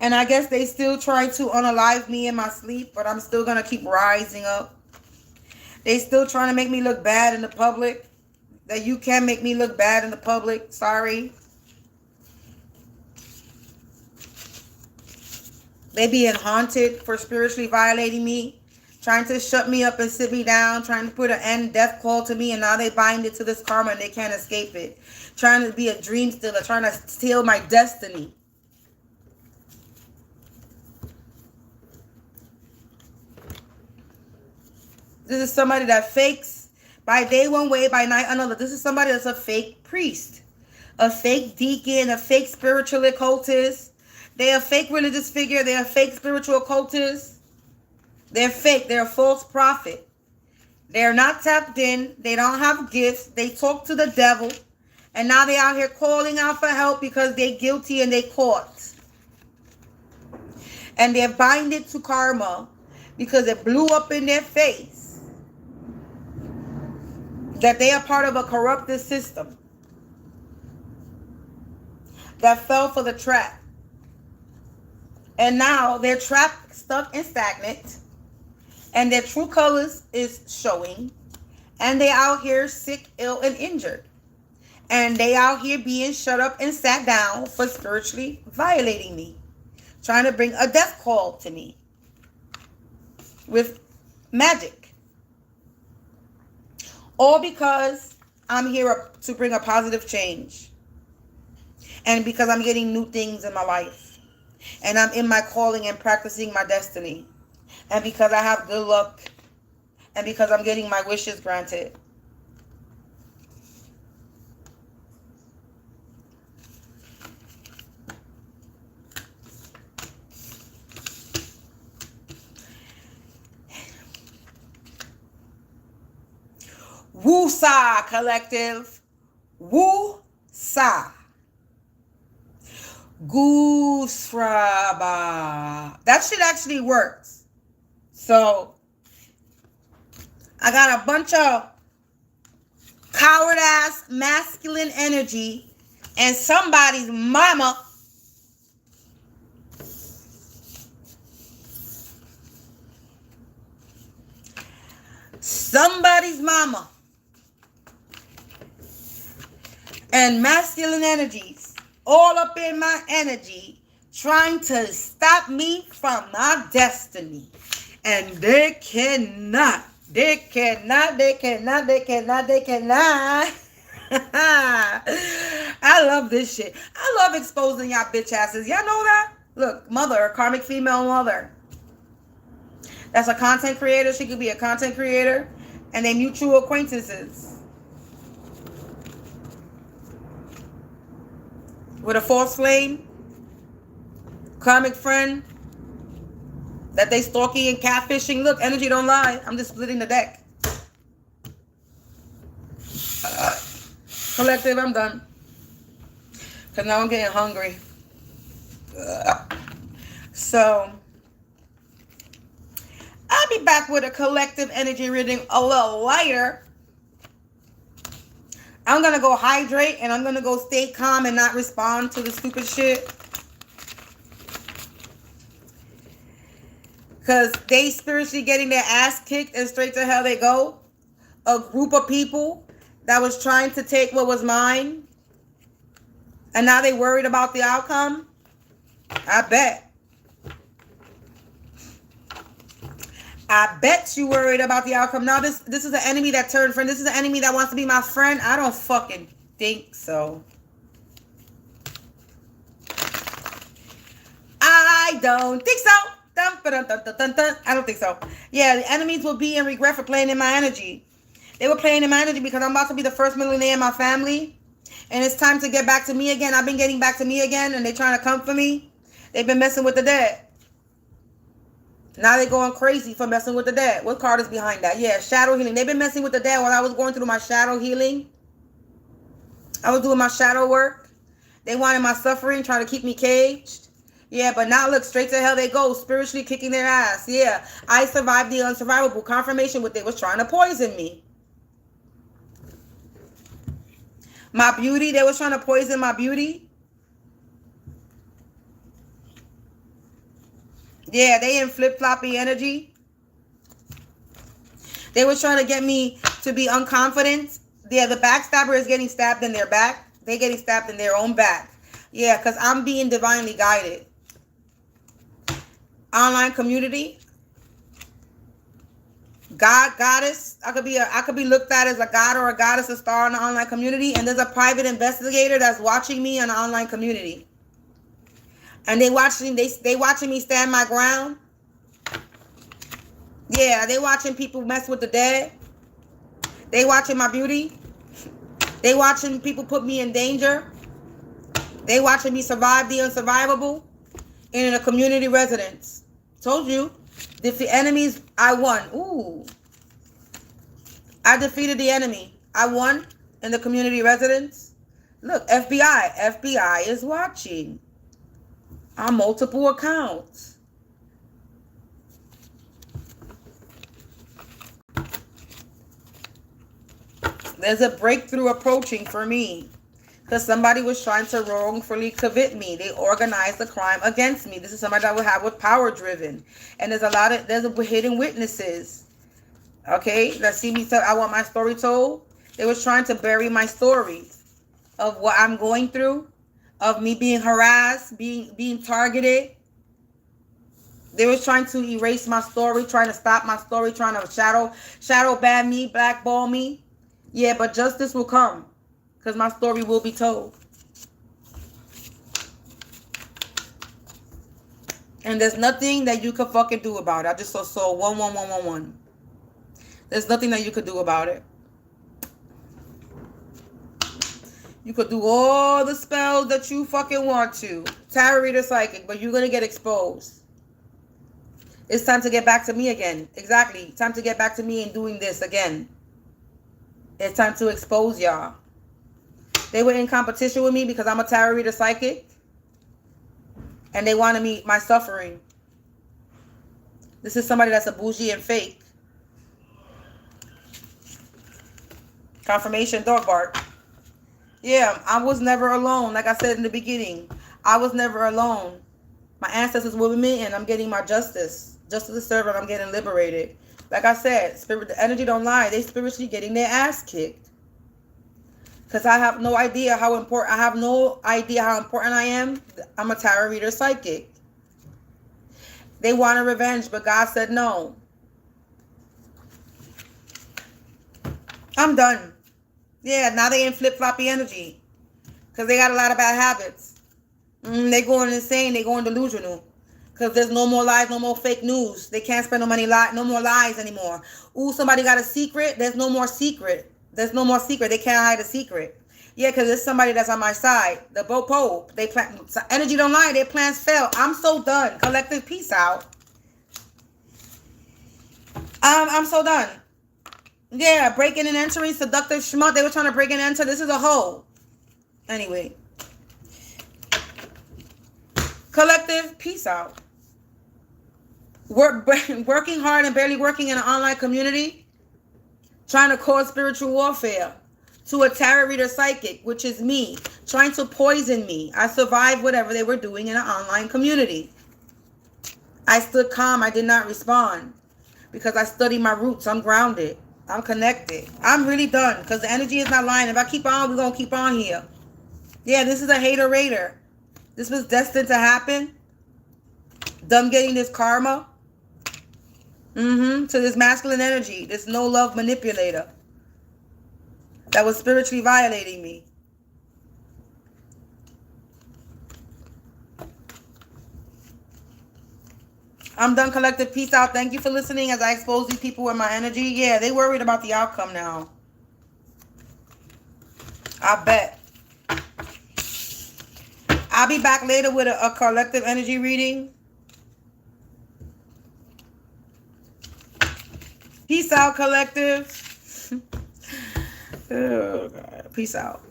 And I guess they still try to unalive me in my sleep, but I'm still going to keep rising up. They still trying to make me look bad in the public. That you can make me look bad in the public. Sorry. They being haunted for spiritually violating me. Trying to shut me up and sit me down. Trying to put an end death call to me. And now they bind it to this karma and they can't escape it. Trying to be a dream stealer. Trying to steal my destiny. This is somebody that fakes by day one way, by night another. This is somebody that's a fake priest, a fake deacon, a fake spiritual occultist. They're a fake religious figure. They're a fake spiritual occultist. They're fake. They're a false prophet. They're not tapped in. They don't have gifts. They talk to the devil. And now they're out here calling out for help because they're guilty and they caught. And they're binded to karma because it blew up in their face. That they are part of a corrupted system that fell for the trap. And now they're trapped, stuck, and stagnant. And their true colors is showing. And they out here sick, ill, and injured. And they out here being shut up and sat down for spiritually violating me. Trying to bring a death call to me. With magic. All because I'm here to bring a positive change. And because I'm getting new things in my life. And I'm in my calling and practicing my destiny. And because I have good luck. And because I'm getting my wishes granted. Woo-sa, collective. Woo-sa. Goosfraba. That shit actually works. So, I got a bunch of coward-ass masculine energy and somebody's mama somebody's mama. And masculine energies all up in my energy, trying to stop me from my destiny. And they cannot. I love this shit. I love exposing y'all bitch asses. Y'all know that? Look, mother, karmic female mother. That's a content creator. She could be a content creator. And they mutual acquaintances. With a false flame. Karmic friend. That they stalking and catfishing. Look, energy don't lie. I'm just splitting the deck. Collective, I'm done. Because now I'm getting hungry. So, I'll be back with a collective energy reading a little lighter. I'm going to go hydrate and I'm going to go stay calm and not respond to the stupid shit. Because they spiritually getting their ass kicked and straight to hell they go. A group of people that was trying to take what was mine. And now they worried about the outcome. I bet. I bet you worried about the outcome. Now this is an enemy that turned friend. This is an enemy that wants to be my friend. I don't fucking think so. I don't think so. I don't think so. Yeah, the enemies will be in regret for playing in my energy. They were playing in my energy because I'm about to be the first millionaire in my family. And it's time to get back to me again. I've been getting back to me again and they're trying to come for me. They've been messing with the dead. Now they're going crazy for messing with the dead. What card is behind that? Yeah, shadow healing. They've been messing with the dead while I was going through my shadow healing. I was doing my shadow work. They wanted my suffering, trying to keep me caged. Yeah, but now look, straight to hell they go, spiritually kicking their ass. Yeah, I survived the unsurvivable. Confirmation what they was trying to poison me. My beauty, they was trying to poison my beauty. Yeah, they in flip-floppy energy. They was trying to get me to be unconfident. Yeah, the backstabber is getting stabbed in their back. They getting stabbed in their own back. Yeah, because I'm being divinely guided. Online community. God, goddess. I could be looked at as a god or a goddess, a star in the online community. And there's a private investigator that's watching me in the online community. And they watching me stand my ground. Yeah, they watching people mess with the dead. They watching my beauty. They watching people put me in danger. They watching me survive the unsurvivable in a community residence. Told you. If the enemies, I won. Ooh. I defeated the enemy. I won in the community residence. Look, FBI. FBI is watching. On multiple accounts. There's a breakthrough approaching for me. Because somebody was trying to wrongfully convict me. They organized the crime against me. This is somebody that will have with power driven. And there's hidden witnesses. Okay, that see me. I want my story told. They was trying to bury my stories of what I'm going through, of me being harassed, being targeted. They was trying to erase my story, trying to stop my story, trying to shadow ban me, blackball me. Yeah, but justice will come. Because my story will be told. And there's nothing that you could fucking do about it. I just saw 11111. There's nothing that you could do about it. You could do all the spells that you fucking want to. Tarot reader, psychic, but you're going to get exposed. It's time to get back to me again. Exactly. Time to get back to me and doing this again. It's time to expose y'all. They were in competition with me because I'm a tarot reader psychic. And they wanted my suffering. This is somebody that's a bougie and fake. Confirmation, dog bark. Yeah, I was never alone. Like I said in the beginning, I was never alone. My ancestors were with me and I'm getting my justice. Justice is served and I'm getting liberated. Like I said, spirit, the energy don't lie. They spiritually getting their ass kicked. Because I have no idea how important, I have no idea how important I am. I'm a tarot reader psychic. They wanted revenge, but God said no. I'm done. Yeah, now they in flip-floppy energy. Because they got a lot of bad habits. They going insane. They going delusional. Because there's no more lies, no more fake news. They can't spend no money, no more lies anymore. Ooh, somebody got a secret. There's no more secret. There's no more secret. They can't hide a secret. Yeah, because there's somebody that's on my side. The Pope. They plan. Energy don't lie. Their plans fail. I'm so done. Collective peace out. I'm so done. Yeah, breaking and entering, seductive schmuck. They were trying to break and enter. This is a hole. Anyway. Collective peace out. Working hard and barely working in an online community. Trying to cause spiritual warfare. To a tarot reader psychic, which is me. Trying to poison me. I survived whatever they were doing in an online community. I stood calm. I did not respond. Because I study my roots. I'm grounded. I'm connected. I'm really done. Because the energy is not lying. If I keep on, we're going to keep on here. Yeah, this is a hater raider. This was destined to happen. Them getting this karma. To this masculine energy. This no love manipulator. That was spiritually violating me. I'm done. Collective peace out. Thank you for listening as I expose these people with my energy. Yeah, they worried about the outcome now. I bet. I'll be back later with a collective energy reading. Peace out, collective. Oh, God. Peace out.